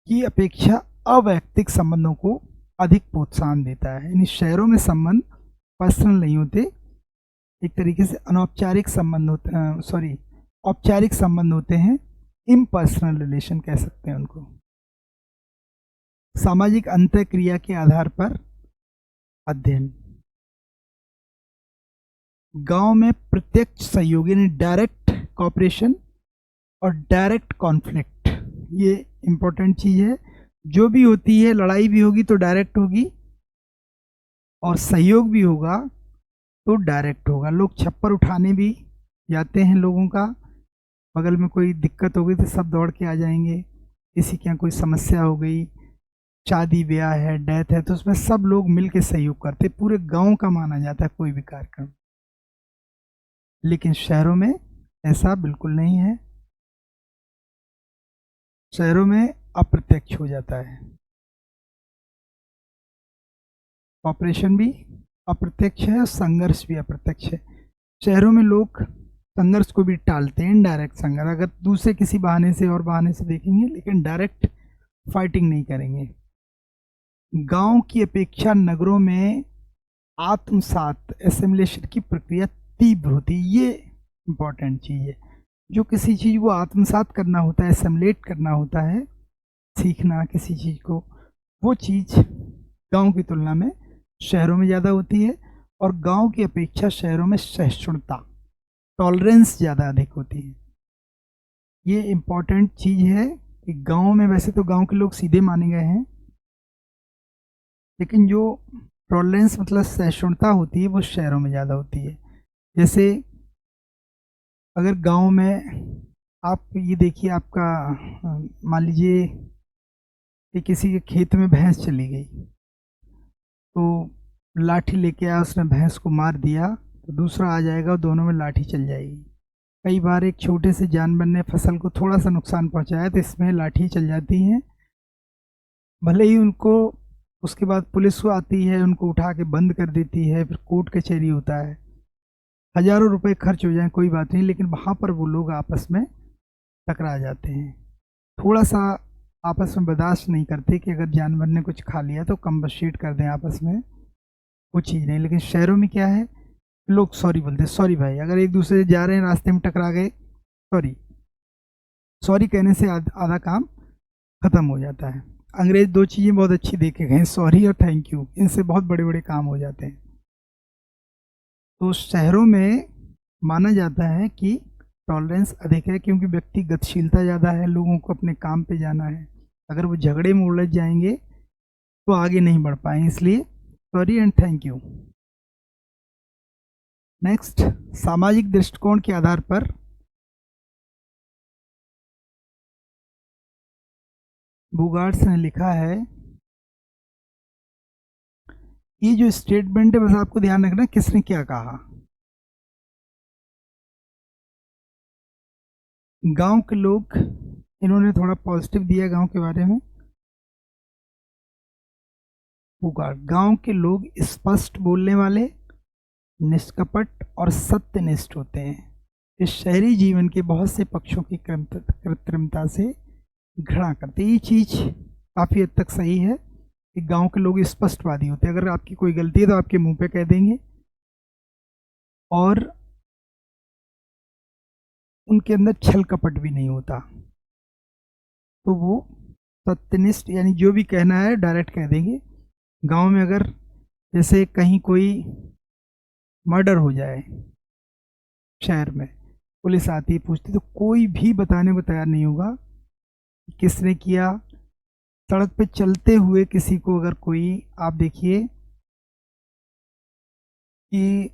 की अपेक्षा अवैयक्तिक संबंधों को अधिक प्रोत्साहन देता है। यानी शहरों में संबंध पर्सनल नहीं होते, एक तरीके से अनौपचारिक संबंध होते हैं, औपचारिक संबंध होते हैं, इम्पर्सनल रिलेशन कह सकते हैं उनको। सामाजिक अंतःक्रिया के आधार पर अध्ययन, गांव में प्रत्यक्ष सहयोग यानी डायरेक्ट कॉपरेशन और डायरेक्ट कॉन्फ्लिक्ट, ये इंपॉर्टेंट चीज है। जो भी होती है, लड़ाई भी होगी तो डायरेक्ट होगी, और सहयोग भी होगा तो डायरेक्ट होगा। लोग छप्पर उठाने भी जाते हैं, लोगों का बगल में कोई दिक्कत हो गई तो सब दौड़ के आ जाएंगे। किसी के यहाँ कोई समस्या हो गई, शादी ब्याह है, डेथ है, तो उसमें सब लोग मिलकर सहयोग करते, पूरे गांव का माना जाता है कोई भी कार्यक्रम। लेकिन शहरों में ऐसा बिल्कुल नहीं है। शहरों में अप्रत्यक्ष हो जाता है, ऑपरेशन भी अप्रत्यक्ष है और संघर्ष भी अप्रत्यक्ष है। शहरों में लोग संघर्ष को भी टालते हैं, इनडायरेक्ट संघर्ष, अगर दूसरे किसी बहाने से और बहाने से देखेंगे, लेकिन डायरेक्ट फाइटिंग नहीं करेंगे। गांव की अपेक्षा नगरों में आत्मसात एसिमिलेशन की प्रक्रिया तीव्र होती है। ये इंपॉर्टेंट चीज़ है। जो किसी चीज़ को आत्मसात करना होता है, एसिमिलेट करना होता है, सीखना किसी चीज़ को, वो चीज़ गांव की तुलना में शहरों में ज़्यादा होती है। और गांव की अपेक्षा शहरों में सहिष्णुता, टॉलरेंस ज़्यादा अधिक होती है। ये इम्पॉर्टेंट चीज़ है कि गांव में, वैसे तो गांव के लोग सीधे माने गए हैं, लेकिन जो टॉलरेंस मतलब सहिष्णुता होती है वो शहरों में ज़्यादा होती है। जैसे अगर गांव में आप ये देखिए, आपका मान लीजिए कि किसी के खेत में भैंस चली गई, तो लाठी लेके आया, उसने भैंस को मार दिया, तो दूसरा आ जाएगा, दोनों में लाठी चल जाएगी। कई बार एक छोटे से जानवर ने फसल को थोड़ा सा नुकसान पहुंचाया तो इसमें लाठी चल जाती हैं। भले ही उनको उसके बाद पुलिस आती है, उनको उठा के बंद कर देती है, फिर कोर्ट कचहरी होता है, हज़ारों रुपए खर्च हो जाए कोई बात नहीं, लेकिन वहाँ पर वो लोग आपस में टकरा जाते हैं। थोड़ा सा आपस में बर्दाश्त नहीं करते कि अगर जानवर ने कुछ खा लिया तो कंपनसेट कर दें आपस में, वो चीज़ नहीं। लेकिन शहरों में क्या है, लोग सॉरी बोलते हैं, सॉरी भाई, अगर एक दूसरे से जा रहे हैं रास्ते में टकरा गए, सॉरी, सॉरी कहने से आधा काम ख़त्म हो जाता है। अंग्रेज दो चीज़ें बहुत अच्छी देखे गए हैं, सॉरी और थैंक यू, इनसे बहुत बड़े बड़े काम हो जाते हैं। तो शहरों में माना जाता है कि टॉलरेंस अधिक है, क्योंकि व्यक्ति गतिशीलता ज़्यादा है, लोगों को अपने काम पे जाना है। अगर वो झगड़े में उलझ जाएंगे तो आगे नहीं बढ़ पाएंगे, इसलिए sorry and thank you. Next, सामाजिक दृष्टिकोण के आधार पर बुगार्ड्स ने लिखा है, ये जो स्टेटमेंट है बस आपको ध्यान रखना किसने क्या कहा। गांव के लोग, इन्होंने थोड़ा पॉजिटिव दिया गांव के बारे में। बुगार्ड, गांव के लोग स्पष्ट बोलने वाले, निष्कपट और सत्यनिष्ठ होते हैं। इस शहरी जीवन के बहुत से पक्षों की कृत्रिमता से घृणा करते हैं। ये चीज़ काफ़ी हद तक सही है कि गांव के लोग स्पष्टवादी होते हैं, अगर आपकी कोई गलती है तो आपके मुंह पे कह देंगे, और उनके अंदर छल कपट भी नहीं होता। तो वो सत्यनिष्ठ, यानी जो भी कहना है डायरेक्ट कह देंगे। गांव में अगर जैसे कहीं कोई मर्डर हो जाए शहर में, पुलिस आती है पूछती, तो कोई भी बताने को तैयार नहीं होगा कि किसने किया। सड़क पे चलते हुए किसी को अगर कोई, आप देखिए कि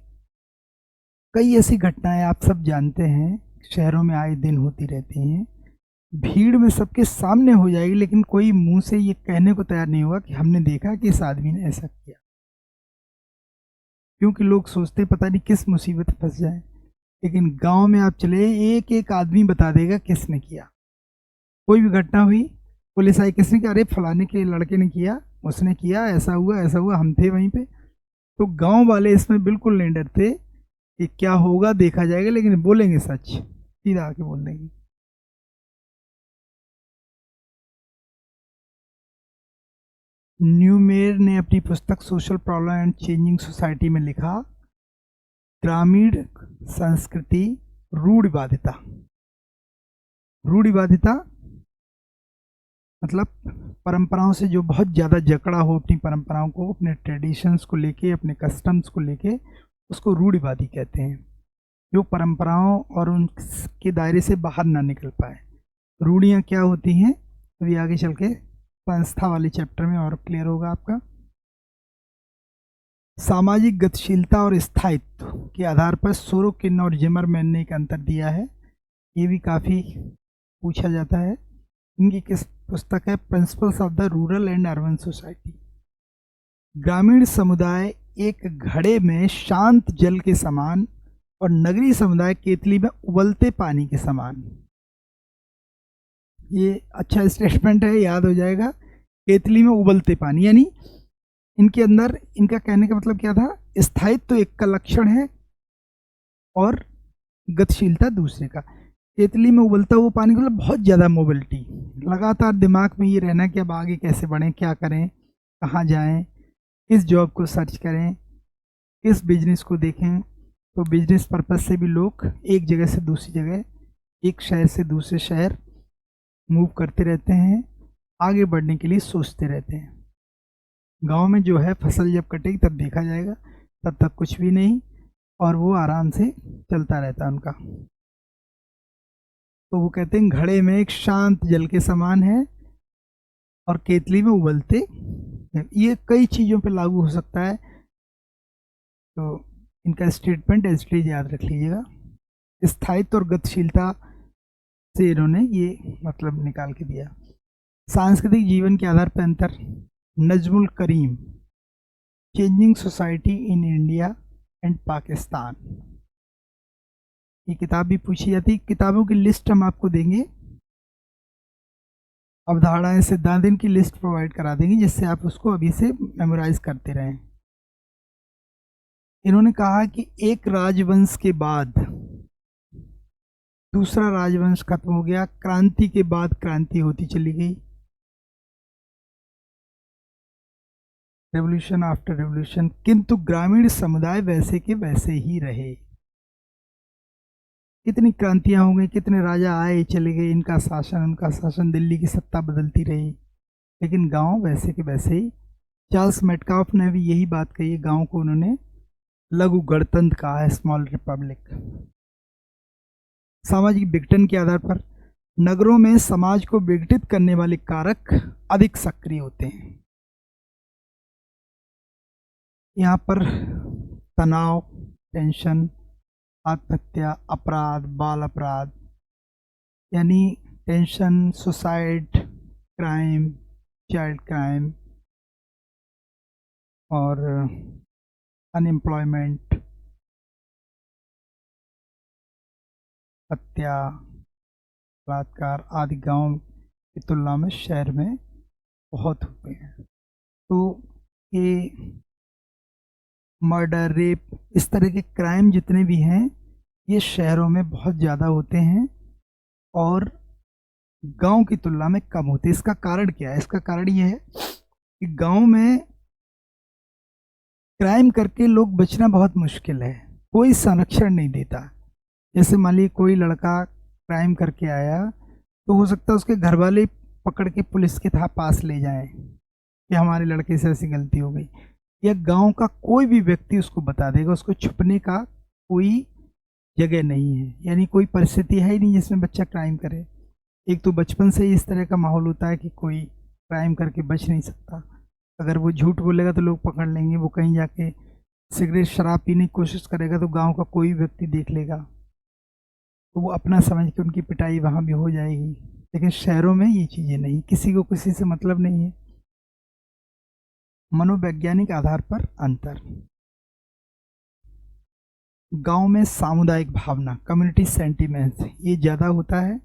कई ऐसी घटनाएं आप सब जानते हैं शहरों में आए दिन होती रहती हैं, भीड़ में सबके सामने हो जाएगी, लेकिन कोई मुंह से ये कहने को तैयार नहीं होगा कि हमने देखा कि इस आदमी ने ऐसा किया, क्योंकि लोग सोचते पता नहीं किस मुसीबत में फंस जाए। लेकिन गांव में आप चले, एक एक आदमी बता देगा किसने किया। कोई भी घटना हुई, पुलिस आई, किसने किया, अरे फलाने के लड़के ने किया, उसने किया, ऐसा हुआ, हम थे वहीं पे। तो गांव वाले इसमें बिल्कुल नहीं डरते कि क्या होगा देखा जाएगा, लेकिन बोलेंगे सच, सीधा आके बोल देंगे। न्यूमेर ने अपनी पुस्तक social problem and changing society में लिखा, ग्रामीण संस्कृति रूढ़िवादिता। रूढ़िवादिता मतलब परंपराओं से जो बहुत ज़्यादा जकड़ा हो, अपनी परंपराओं को, अपने ट्रेडिशंस को लेके, अपने कस्टम्स को लेके, उसको रूढ़िवादी कहते हैं। जो परंपराओं और उनके दायरे से बाहर ना निकल पाए। रूढ़ियाँ क्या होती हैं अभी आगे चल के संस्था वाले चैप्टर में और क्लियर होगा आपका। सामाजिक गतिशीलता और स्थायित्व के आधार पर सोरोकिन और जिमरमैन ने एक अंतर दिया है, ये भी काफ़ी पूछा जाता है। इनकी किस पुस्तक है, principles of the rural and urban society. ग्रामीण समुदाय एक घड़े में शांत जल के समान और नगरीय समुदाय केतली में उबलते पानी के समान। ये अच्छा स्टेटमेंट है, याद हो जाएगा। केतली में उबलते पानी, यानी इनके अंदर, इनका कहने का मतलब क्या था, स्थायित्व तो एक का लक्षण है और गतिशीलता दूसरे का। केतली में उबलता हुआ पानी मतलब बहुत ज़्यादा मोबिलिटी, लगातार दिमाग में ये रहना कि अब आगे कैसे बढ़ें, क्या करें, कहाँ जाएं, किस जॉब को सर्च करें, किस बिजनेस को देखें। तो बिजनेस पर्पस से भी लोग एक जगह से दूसरी जगह, एक शहर से दूसरे शहर मूव करते रहते हैं, आगे बढ़ने के लिए सोचते रहते हैं। गांव में जो है फसल जब कटेगी तब देखा जाएगा, तब तक कुछ भी नहीं, और वो आराम से चलता रहता है उनका। तो वो कहते हैं घड़े में एक शांत जल के समान है और केतली में उबलते। ये कई चीज़ों पे लागू हो सकता है। तो इनका स्टेटमेंट एज याद रख लीजिएगा। स्थायित्व और गतिशीलता से इन्होंने ये मतलब निकाल के दिया। सांस्कृतिक जीवन के आधार पर अंतर, Najmul Karim, changing society in India and Pakistan, ये किताब भी पूछी जाती है। किताबों की लिस्ट हम आपको देंगे, अवधारणाएं सिद्धांत की लिस्ट प्रोवाइड करा देंगे, जिससे आप उसको अभी से मेमोराइज करते रहें। इन्होंने कहा कि एक राजवंश के बाद दूसरा राजवंश खत्म हो गया, क्रांति के बाद क्रांति होती चली गई, रेवोल्यूशन आफ्टर रेवोल्यूशन, किंतु ग्रामीण समुदाय वैसे के वैसे ही रहे। कितनी क्रांतियां हो गई, कितने राजा आए चले गए, इनका शासन उनका शासन, दिल्ली की सत्ता बदलती रही, लेकिन गांव वैसे के वैसे ही। चार्ल्स मेटकाफ ने भी यही बात कही है, गांव को उन्होंने लघु गणतंत्र कहा है, स्मॉल रिपब्लिक। सामाजिक विघटन के आधार पर नगरों में समाज को विघटित करने वाले कारक अधिक सक्रिय होते हैं। यहाँ पर तनाव, टेंशन, आत्महत्या, अपराध, बाल अपराध, यानी tension, suicide, crime, child crime और अनएम्प्लॉयमेंट, हत्या, बलात्कार आदि गांव की तुलना में शहर में बहुत होते हैं। तो ये मर्डर, रेप, इस तरह के क्राइम जितने भी हैं ये शहरों में बहुत ज़्यादा होते हैं और गांव की तुलना में कम होते हैं। इसका कारण क्या है? इसका कारण ये है कि गांव में क्राइम करके लोग बचना बहुत मुश्किल है, कोई संरक्षण नहीं देता। जैसे मान लीजिए कोई लड़का क्राइम करके आया तो हो सकता है उसके घर वाले पकड़ के पुलिस के पास ले जाएं कि हमारे लड़के से ऐसी गलती हो गई, या गांव का कोई भी व्यक्ति उसको बता देगा, उसको छुपने का कोई जगह नहीं है, यानी कोई परिस्थिति है ही नहीं जिसमें बच्चा क्राइम करे। एक तो बचपन से ही इस तरह का माहौल होता है कि कोई क्राइम करके बच नहीं सकता। अगर वो झूठ बोलेगा तो लोग पकड़ लेंगे, वो कहीं जाके सिगरेट शराब पीने की कोशिश करेगा तो गांव का कोई व्यक्ति देख लेगा, तो वो अपना समझ के उनकी पिटाई वहाँ भी हो जाएगी। लेकिन शहरों में ये चीज़ें नहीं, किसी को किसी से मतलब नहीं है। मनोवैज्ञानिक आधार पर अंतर, गांव में सामुदायिक भावना, कम्युनिटी सेंटिमेंट्स, ये ज़्यादा होता है,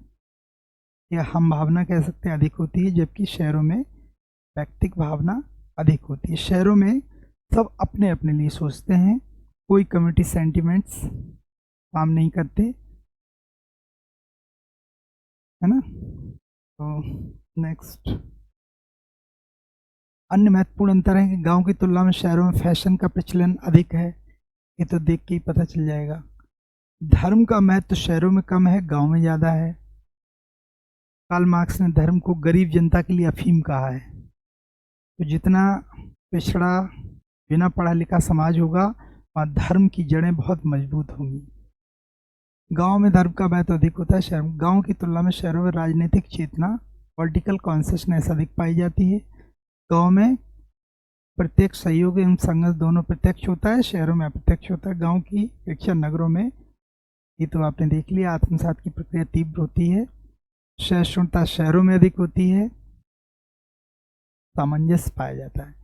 या हम भावना कह सकते हैं अधिक होती है, जबकि शहरों में व्यक्तिक भावना अधिक होती है। शहरों में सब अपने अपने लिए सोचते हैं, कोई कम्युनिटी सेंटिमेंट्स काम नहीं करते, है ना। तो नेक्स्ट, अन्य महत्वपूर्ण अंतर है कि गांव की तुलना में शहरों में फैशन का प्रचलन अधिक है, ये तो देख के ही पता चल जाएगा। धर्म का महत्व शहरों में कम है, गांव में ज़्यादा है। कार्ल मार्क्स ने धर्म को गरीब जनता के लिए अफीम कहा है। तो जितना पिछड़ा बिना पढ़ा लिखा समाज होगा वहाँ धर्म की जड़ें बहुत मजबूत होंगी। गांव में धर्म का महत्व अधिक होता है, शहर गांव की तुलना में शहरों में राजनीतिक चेतना, पॉलिटिकल कॉन्शियसनेस अधिक पाई जाती है। गांव में प्रत्यक्ष सहयोग एवं संघर्ष दोनों प्रत्यक्ष होता है, शहरों में अप्रत्यक्ष होता है। गांव की अपेक्षा नगरों में, ये तो आपने देख लिया, आत्मसात की प्रक्रिया तीव्र होती है, सहिष्णुता शहरों में अधिक होती है, सामंजस्य पाया जाता है।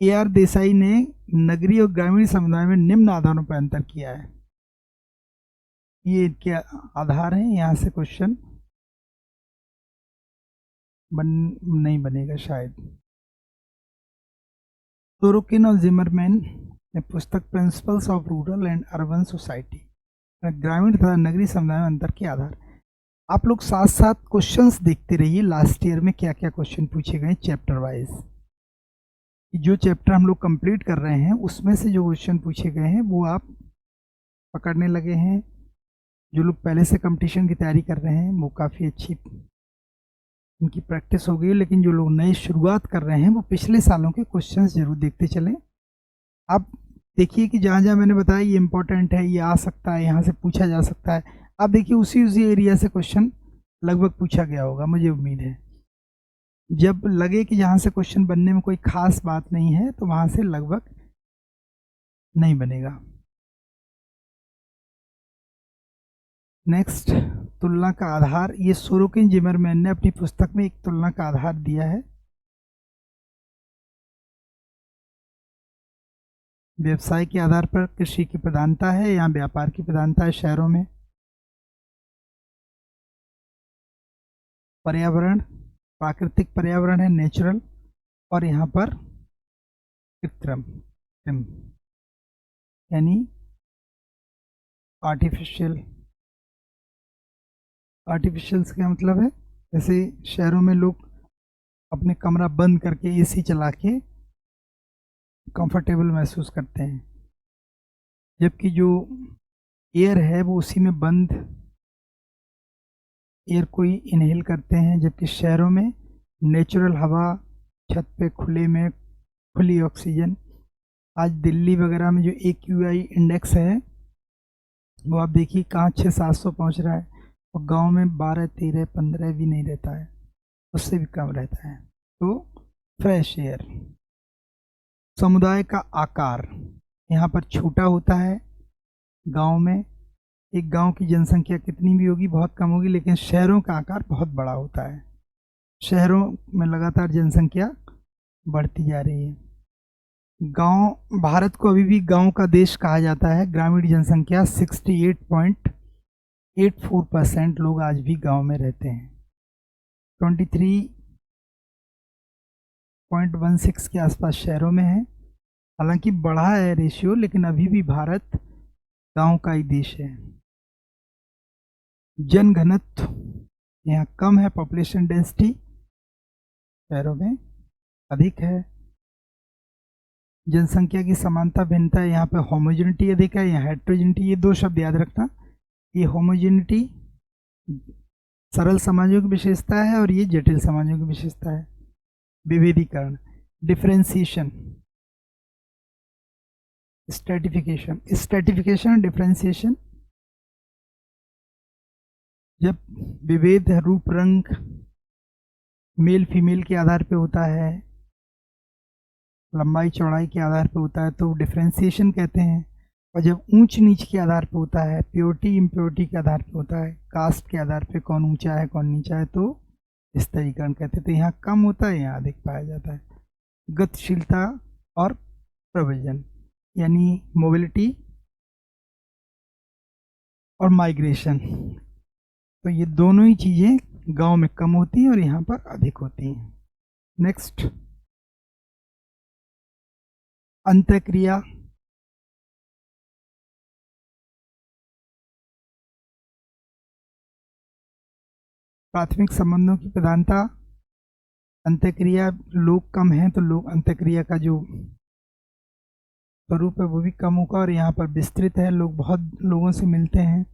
AR देसाई ने नगरीय और ग्रामीण समुदाय में निम्न आधारों पर अंतर किया है। ये इनके आधार हैं, यहाँ से क्वेश्चन नहीं बनेगा शायद। सोरोकिन और जिमरमैन ने पुस्तक principles of rural and urban society, ग्रामीण तथा नगरीय समुदाय में अंतर के आधार। आप लोग साथ साथ क्वेश्चंस देखते रहिए, लास्ट ईयर में क्या क्या क्वेश्चन पूछे गए चैप्टर वाइज। जो चैप्टर हम लोग कंप्लीट कर रहे हैं उसमें से जो क्वेश्चन पूछे गए हैं वो आप पकड़ने लगे हैं। जो लोग पहले से कंपटीशन की तैयारी कर रहे हैं वो काफ़ी अच्छी उनकी प्रैक्टिस हो गई, लेकिन जो लोग नए शुरुआत कर रहे हैं वो पिछले सालों के क्वेश्चंस जरूर देखते चलें। आप देखिए कि जहाँ जहाँ मैंने बताया ये इंपॉर्टेंट है, ये आ सकता है, यहाँ से पूछा जा सकता है, आप देखिए उसी एरिया से क्वेश्चन लगभग पूछा गया होगा, मुझे उम्मीद है। जब लगे कि जहाँ से क्वेश्चन बनने में कोई खास बात नहीं है तो वहाँ से लगभग नहीं बनेगा। नेक्स्ट, तुलना का आधार। ये सोरोकिन जिमरमैन ने अपनी पुस्तक में एक तुलना का आधार दिया है। व्यवसाय के आधार पर कृषि की प्रधानता है या व्यापार की प्रधानता है शहरों में। पर्यावरण, प्राकृतिक पर्यावरण है नेचुरल, और यहाँ पर कृत्रिम यानी आर्टिफिशियल। आर्टिफिशियल का मतलब है जैसे शहरों में लोग अपने कमरा बंद करके एसी चला के कंफर्टेबल महसूस करते हैं, जबकि जो एयर है वो उसी में बंद एयर को ही इनहेल करते हैं। जबकि शहरों में नेचुरल हवा, छत पे खुले में खुली ऑक्सीजन। आज दिल्ली वगैरह में जो AQI इंडेक्स है वो आप देखिए कहाँ 600-700 पहुँच रहा है, और गांव में 12, 13, 15 भी नहीं रहता है, उससे भी कम रहता है। तो फ्रेश एयर। समुदाय का आकार यहाँ पर छोटा होता है। गांव में एक गांव की जनसंख्या कितनी भी होगी बहुत कम होगी, लेकिन शहरों का आकार बहुत बड़ा होता है। शहरों में लगातार जनसंख्या बढ़ती जा रही है। गांव, भारत को अभी भी गांव का देश कहा जाता है। ग्रामीण जनसंख्या 68.84% लोग आज भी गांव में रहते हैं। 23.16 के आसपास शहरों में है। हालांकि बढ़ा है रेशियो, लेकिन अभी भी भारत गांव का ही देश है। जनघनत्व यहाँ कम है, पॉपुलेशन डेंसिटी शहरों में अधिक है। जनसंख्या की समानता भिन्नता, यहाँ पे होमोजेनिटी अधिक है, यहाँ हेट्रोजेनिटी। ये दो शब्द याद रखना, ये होमोजेनिटी सरल समाजों की विशेषता है और ये जटिल समाजों की विशेषता है। विभेदीकरण, डिफरेंशिएशन, स्ट्रेटिफिकेशन। स्ट्रेटिफिकेशन और डिफरेंशिएशन, जब विभेद रूप रंग मेल फीमेल के आधार पे होता है, लंबाई चौड़ाई के आधार पे होता है, तो डिफरेंशिएशन कहते हैं। और जब ऊंच नीच के आधार पे होता है, प्योरिटी इम्प्योरिटी के आधार पे होता है, कास्ट के आधार पे कौन ऊंचा है कौन नीचा है, तो स्तरीकरण कहते हैं। तो यहाँ कम होता है, यहाँ अधिक पाया जाता है। गतिशीलता और प्रव्रजन यानी मोबिलिटी और माइग्रेशन, तो ये दोनों ही चीज़ें गांव में कम होती हैं और यहाँ पर अधिक होती हैं। नेक्स्ट, अंतःक्रिया। प्राथमिक संबंधों की प्रधानता, अंतःक्रिया, लोग कम हैं तो लोग अंतःक्रिया का जो स्वरूप है वो भी कम होगा, और यहाँ पर विस्तृत है, लोग बहुत लोगों से मिलते हैं।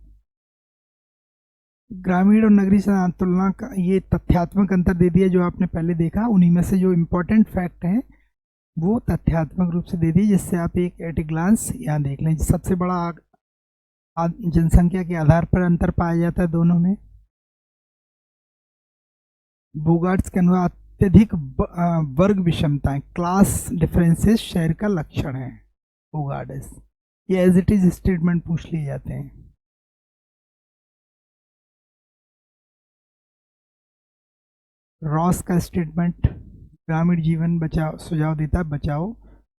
ग्रामीण और नगरीय तुलना का ये तथ्यात्मक अंतर दे दिया जो आपने पहले देखा। उन्हीं में से जो इम्पोर्टेंट फैक्ट हैं वो तथ्यात्मक रूप से दे दिए, जिससे आप एक एट ए ग्लांस यहाँ देख लें। सबसे बड़ा जनसंख्या के आधार पर अंतर पाया जाता है दोनों में। बोगार्ट्स के अनुसार अत्यधिक वर्ग विषमताएं, क्लास डिफरेंसेस शहर का लक्षण है। बोगार्ट्स ये एज इट इज स्टेटमेंट पूछ लिए जाते हैं। रॉस का स्टेटमेंट, ग्रामीण जीवन बचाओ सुझाव देता है बचाओ,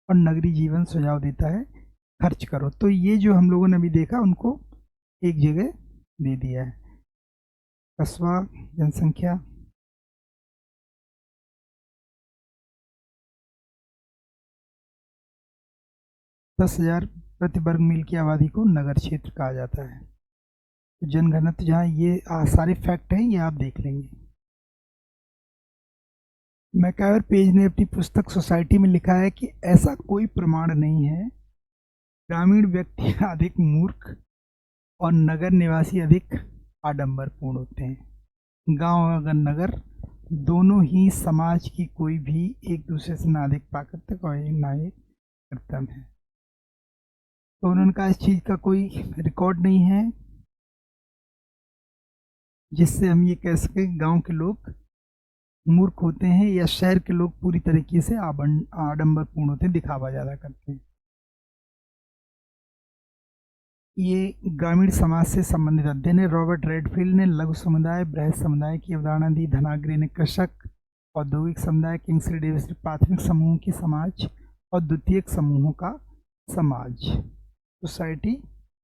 और नगरीय जीवन सुझाव देता है खर्च करो। तो ये जो हम लोगों ने अभी देखा उनको एक जगह दे दिया है। कस्बा जनसंख्या, दस 10,000 प्रति वर्ग मील की आबादी को नगर क्षेत्र कहा जाता है। तो जनघनत्व जहाँ ये सारे फैक्ट हैं ये आप देख लेंगे। मैकायर पेज ने अपनी पुस्तक सोसाइटी में लिखा है कि ऐसा कोई प्रमाण नहीं है ग्रामीण व्यक्ति अधिक मूर्ख और नगर निवासी अधिक आडंबरपूर्ण होते हैं। गांव अगर नगर दोनों ही समाज की कोई भी एक दूसरे से ना अधिक प्राकृतिक और ना ही कृत्रिम है। तो उन्होंने कहा इस चीज़ का कोई रिकॉर्ड नहीं है जिससे हम ये कह सकें गांव के लोग मूर्ख होते हैं या शहर के लोग पूरी तरीके से आडंबरपूर्ण होते हैं, दिखावा ज़्यादा करते हैं। ये ग्रामीण समाज से संबंधित अध्ययन है। रॉबर्ट रेडफील्ड ने लघु समुदाय, बृहद समुदाय की अवधारणा दी। धनाग्री ने कृषक, औद्योगिक समुदाय, किंग्सली डेविस ने प्राथमिक समूह की समाज और द्वितीयक समूहों का समाज। Society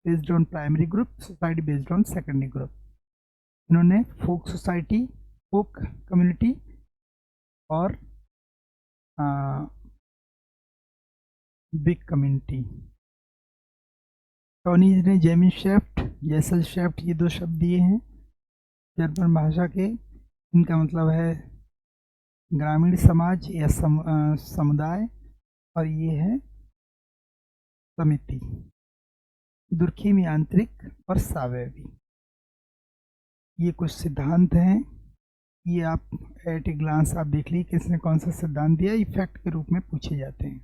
based on primary group, society based on secondary group. इन्होंने फोक सोसाइटी, फोक कम्युनिटी और बिग कम्युनिटी। टॉनीज ने जेमी शेफ्ट, जेसल शेफ्ट, ये दो शब्द दिए हैं जर्मन भाषा के। इनका मतलब है ग्रामीण समाज या समुदाय, और ये है समिति। दुर्खिम आंतरिक और सावयवी, ये कुछ सिद्धांत हैं। ये आप एट ए ग्लांस आप देख लीजिए किसने कौन सा सिद्धांत दिया, इफेक्ट के रूप में पूछे जाते हैं।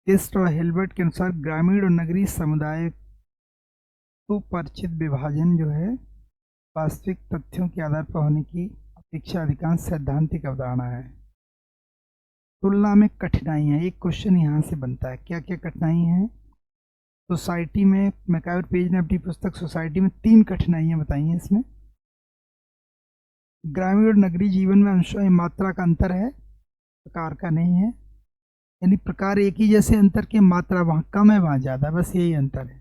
किस्ट और हिल्बर्ट के अनुसार ग्रामीण और नगरीय समुदाय को परिचित विभाजन जो है वास्तविक तथ्यों के आधार पर होने की अपेक्षा अधिकांश सैद्धांतिक अवधारणा है। तुलना में कठिनाइयाँ, एक क्वेश्चन यहाँ से बनता है, क्या क्या कठिनाई हैं सोसाइटी में। मैकावर पेज ने अपनी पुस्तक सोसाइटी में 3 कठिनाइयाँ बताई हैं। इसमें ग्रामीण और नगरीय जीवन में अंशों में मात्रा का अंतर है, प्रकार का नहीं है। यानी प्रकार एक ही जैसे अंतर के, मात्रा वहाँ कम है वहाँ ज़्यादा, बस यही अंतर है।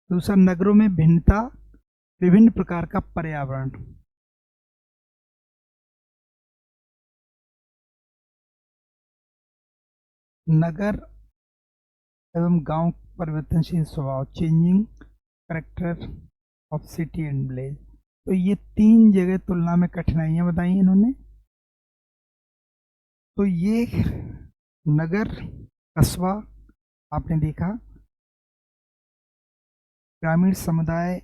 दूसरा, नगरों में भिन्नता, विभिन्न प्रकार का पर्यावरण। नगर एवं गांव परिवर्तनशील स्वभाव, changing character of city and village. तो ये 3 जगह तुलना में कठिनाइयाँ बताई इन्होंने। तो ये नगर, कस्बा आपने देखा, ग्रामीण समुदाय,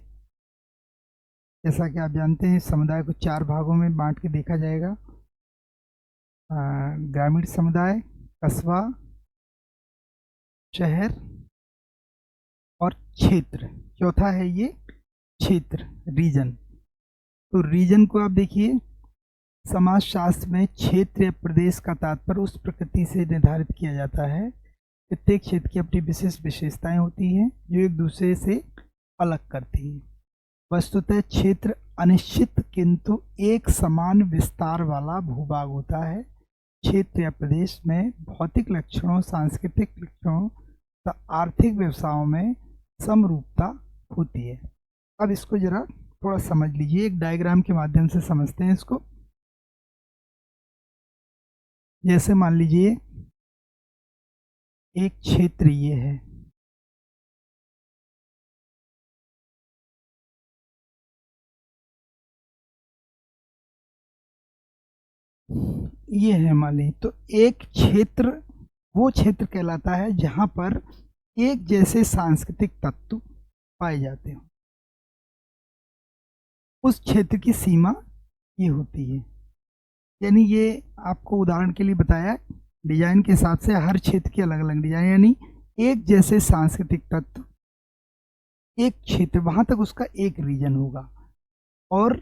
जैसा कि आप जानते हैं समुदाय को 4 भागों में बांट के देखा जाएगा। ग्रामीण समुदाय, कस्बा, शहर और क्षेत्र। चौथा है ये क्षेत्र, रीजन। तो रीजन को आप देखिए, समाजशास्त्र में क्षेत्र या प्रदेश का तात्पर्य उस प्रकृति से निर्धारित किया जाता है। प्रत्येक क्षेत्र की अपनी विशिष्ट विशेषताएं होती हैं जो एक दूसरे से अलग करती हैं। वस्तुतः क्षेत्र अनिश्चित किंतु एक समान विस्तार वाला भूभाग होता है। क्षेत्र या प्रदेश में भौतिक लक्षणों, सांस्कृतिक लक्षणों तथा आर्थिक व्यवसायों में समरूपता होती है। अब इसको जरा थोड़ा समझ लीजिए, एक डायग्राम के माध्यम से समझते हैं इसको। जैसे मान लीजिए एक क्षेत्र ये है, ये है मान लीजिए। तो एक क्षेत्र वो क्षेत्र कहलाता है जहां पर एक जैसे सांस्कृतिक तत्व पाए जाते हो। उस क्षेत्र की सीमा ये होती है। यानी ये आपको उदाहरण के लिए बताया, डिजाइन के हिसाब से हर क्षेत्र की अलग अलग डिजाइन, यानी एक जैसे सांस्कृतिक तत्व, एक क्षेत्र, वहां तक उसका एक रीजन होगा। और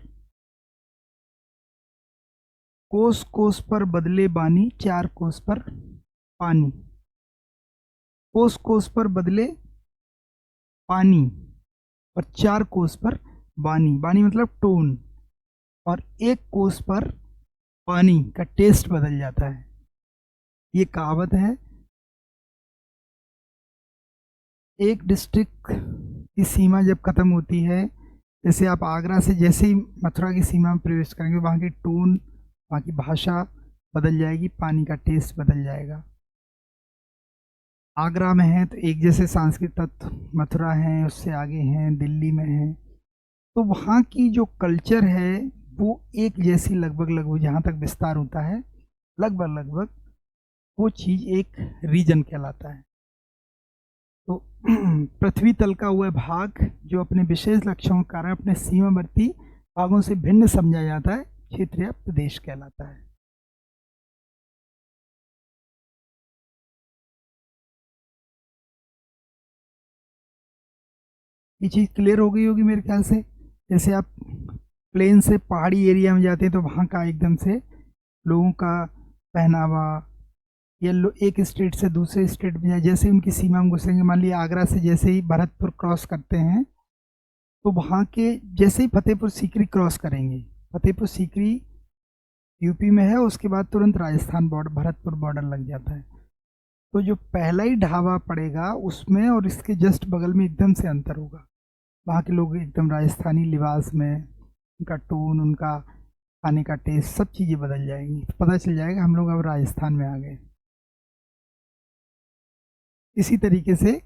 कोस कोस पर बदले बानी, 4 कोस पर पानी। कोस कोस पर बदले पानी और 4 कोस पर बानी, बानी मतलब टोन, और 1 कोस पर पानी का टेस्ट बदल जाता है। ये कहावत है। एक डिस्ट्रिक्ट की सीमा जब खत्म होती है, जैसे आप आगरा से जैसे ही मथुरा की सीमा में प्रवेश करेंगे, वहाँ की टोन, वहाँ की भाषा बदल जाएगी, पानी का टेस्ट बदल जाएगा। आगरा में है तो एक जैसे सांस्कृतिक तत्व, मथुरा है उससे आगे हैं, दिल्ली में है, तो वहाँ की जो कल्चर है वो एक जैसी लगभग जहाँ तक विस्तार होता है, लगभग वो चीज़ एक रीजन कहलाता है। तो पृथ्वी तल का वह भाग जो अपने विशेष लक्ष्यों के कारण अपने सीमावर्ती भागों से भिन्न समझा जाता है, क्षेत्र या प्रदेश कहलाता है। ये चीज़ क्लियर हो गई होगी मेरे ख्याल से। जैसे आप प्लेन से पहाड़ी एरिया में जाते हैं तो वहाँ का एकदम से लोगों का पहनावा, ये एक स्टेट से दूसरे स्टेट में जाए, जैसे उनकी सीमा में घुसेंगे, मान लिया आगरा से जैसे ही भरतपुर क्रॉस करते हैं तो वहाँ के जैसे ही फतेहपुर सीकरी क्रॉस करेंगे, फतेहपुर सीकरी यूपी में है, उसके बाद तुरंत राजस्थान बॉर्डर भरतपुर बॉर्डर लग जाता है। तो जो पहला ही ढाबा पड़ेगा उसमें और इसके जस्ट बगल में एकदम से अंतर होगा। वहाँ के लोग एकदम राजस्थानी लिबास में, उनका टोन, उनका खाने का टेस्ट, सब चीज़ें बदल जाएंगी। पता चल जाएगा हम लोग अब राजस्थान में आ गए। इसी तरीके से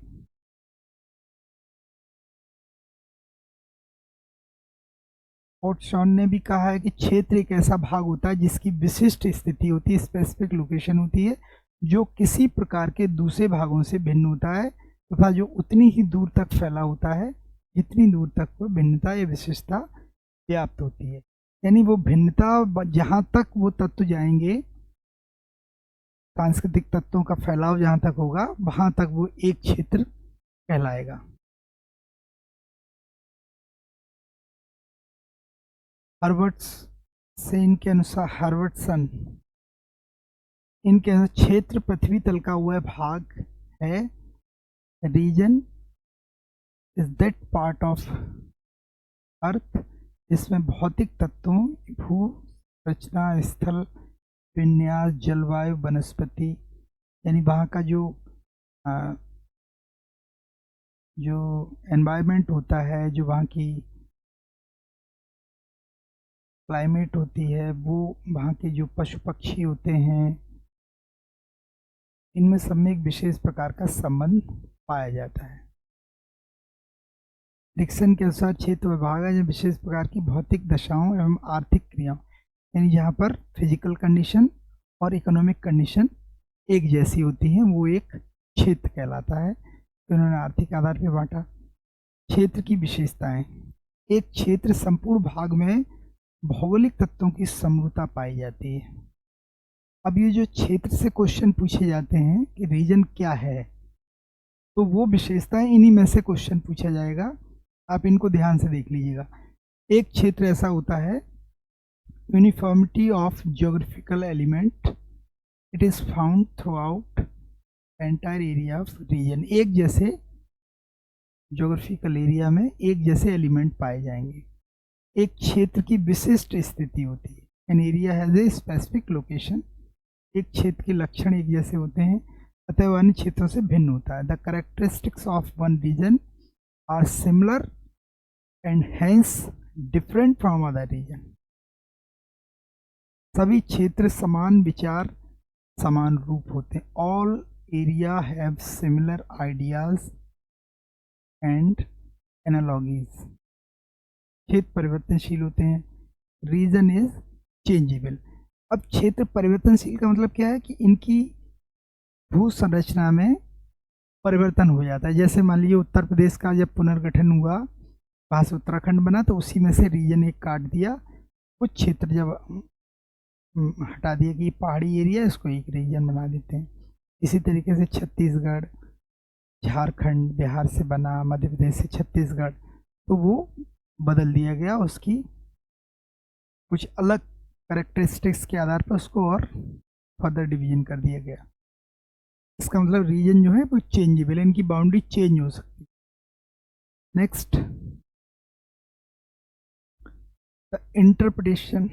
शॉन ने भी कहा है कि क्षेत्र एक ऐसा भाग होता है जिसकी विशिष्ट स्थिति होती है, स्पेसिफिक लोकेशन होती है, जो किसी प्रकार के दूसरे भागों से भिन्न होता है तथा जो उतनी ही दूर तक फैला होता है जितनी दूर तक वो भिन्नता या विशेषता व्याप्त होती है। यानी वो भिन्नता जहाँ तक वो तत्व जाएंगे, सांस्कृतिक तत्वों का फैलाव जहाँ तक होगा वहाँ तक वो एक क्षेत्र कहलाएगा। इनके अनुसार हार्वर्डसन इनके अनुसार क्षेत्र पृथ्वी तल का वह भाग है, region is that part of earth जिसमें भौतिक तत्वों, भू रचना, स्थल विन्यास, जलवायु, वनस्पति, यानी वहाँ का जो एनवायरनमेंट होता है, जो वहाँ की क्लाइमेट होती है, वो वहाँ के जो पशु पक्षी होते हैं, इनमें सब में एक विशेष प्रकार का संबंध पाया जाता है। डिक्सन के अनुसार क्षेत्र विभाग है जो विशेष प्रकार की भौतिक दशाओं एवं आर्थिक क्रियाओं, यानी जहाँ पर फिजिकल कंडीशन और इकोनॉमिक कंडीशन एक जैसी होती हैं, वो एक क्षेत्र कहलाता है। तो उन्होंने आर्थिक आधार पर बांटा। क्षेत्र की विशेषताएं, एक क्षेत्र संपूर्ण भाग में भौगोलिक तत्वों की समरूपता पाई जाती है। अब ये जो क्षेत्र से क्वेश्चन पूछे जाते हैं कि रीजन क्या है, तो वो विशेषताएं इन्हीं में से क्वेश्चन पूछा जाएगा। आप इनको ध्यान से देख लीजिएगा। एक क्षेत्र ऐसा होता है, uniformity of geographical element, it is found throughout entire area of region. एक जैसे ज्योग्राफिकल एरिया में एक जैसे एलिमेंट पाए जाएंगे। एक क्षेत्र की विशिष्ट स्थिति होती है, an area has a specific location. एक क्षेत्र के लक्षण एक जैसे होते हैं, अतः अन्य क्षेत्रों से भिन्न होता है। The characteristics of one region are similar and hence different from other region. सभी क्षेत्र समान विचार, समान रूप होते हैं। All area have similar ideas and analogies. क्षेत्र परिवर्तनशील होते हैं। Region is changeable. अब क्षेत्र परिवर्तनशील का मतलब क्या है कि इनकी भू संरचना में परिवर्तन हो जाता है। जैसे मान लीजिए उत्तर प्रदेश का जब पुनर्गठन हुआ, वहाँ से उत्तराखंड बना, तो उसी में से रीजन एक काट दिया, कुछ क्षेत्र जब हटा दिया कि पहाड़ी एरिया, इसको एक रीजन बना देते हैं। इसी तरीके से छत्तीसगढ़, झारखंड बिहार से बना, मध्य प्रदेश से छत्तीसगढ़, तो वो बदल दिया गया, उसकी कुछ अलग कैरेक्टरिस्टिक्स के आधार पर उसको और फर्दर डिवीजन कर दिया गया। इसका मतलब रीजन जो है वो चेंजेबल है, इनकी बाउंड्री चेंज हो सकती है। Next, the interpretation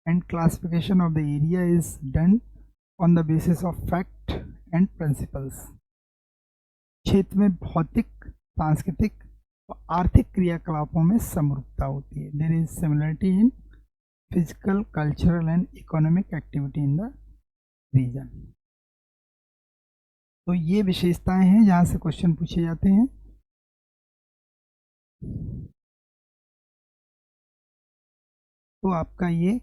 and classification of the area is done on the basis of fact and principles. क्षेत्र में भौतिक, सांस्कृतिक और आर्थिक क्रियाकलापों में समरूपता होती है। There is similarity in physical, cultural and economic activity in the region. तो ये विशेषताएं हैं जहां से क्वेश्चन पूछे जाते हैं। तो आपका ये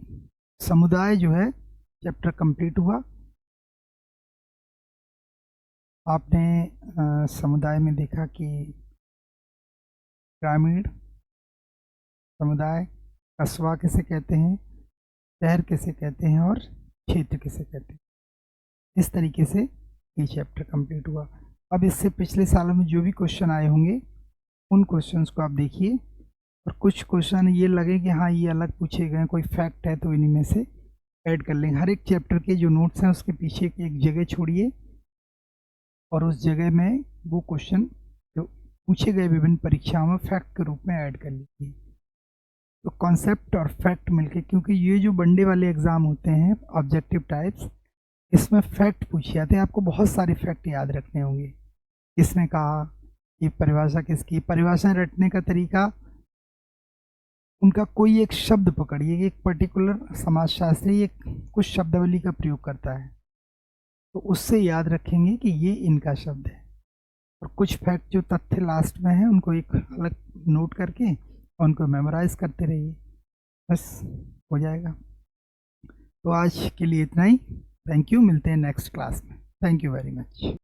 समुदाय जो है चैप्टर कंप्लीट हुआ। आपने समुदाय में देखा कि ग्रामीण समुदाय, कस्बा किसे कहते हैं, शहर किसे कहते हैं और क्षेत्र किसे कहते हैं। इस तरीके से ये चैप्टर कंप्लीट हुआ। अब इससे पिछले सालों में जो भी क्वेश्चन आए होंगे उन क्वेश्चंस को आप देखिए, और कुछ क्वेश्चन ये लगे कि हाँ ये अलग पूछे गए, कोई फैक्ट है तो इन्हीं में से ऐड कर लेंगे। हर एक चैप्टर के जो नोट्स हैं उसके पीछे एक जगह छोड़िए और उस जगह में वो क्वेश्चन जो पूछे गए विभिन्न परीक्षाओं में फैक्ट के रूप में ऐड कर लीजिए। तो कॉन्सेप्ट और फैक्ट मिलके, क्योंकि ये जो वनडे वाले एग्जाम होते हैं ऑब्जेक्टिव टाइप्स, इसमें फैक्ट पूछे जाते हैं, आपको बहुत सारे फैक्ट याद रखने होंगे। किसने कहा, ये परिभाषा किसकी, परिभाषा रटने का तरीका, उनका कोई एक शब्द पकड़िए, एक पर्टिकुलर समाजशास्त्री एक कुछ शब्दावली का प्रयोग करता है तो उससे याद रखेंगे कि ये इनका शब्द है, और कुछ फैक्ट जो तथ्य लास्ट में है उनको एक अलग नोट करके और उनको मेमोराइज करते रहिए, बस हो जाएगा। तो आज के लिए इतना ही। थैंक यू, मिलते हैं नेक्स्ट क्लास में। Thank you very much.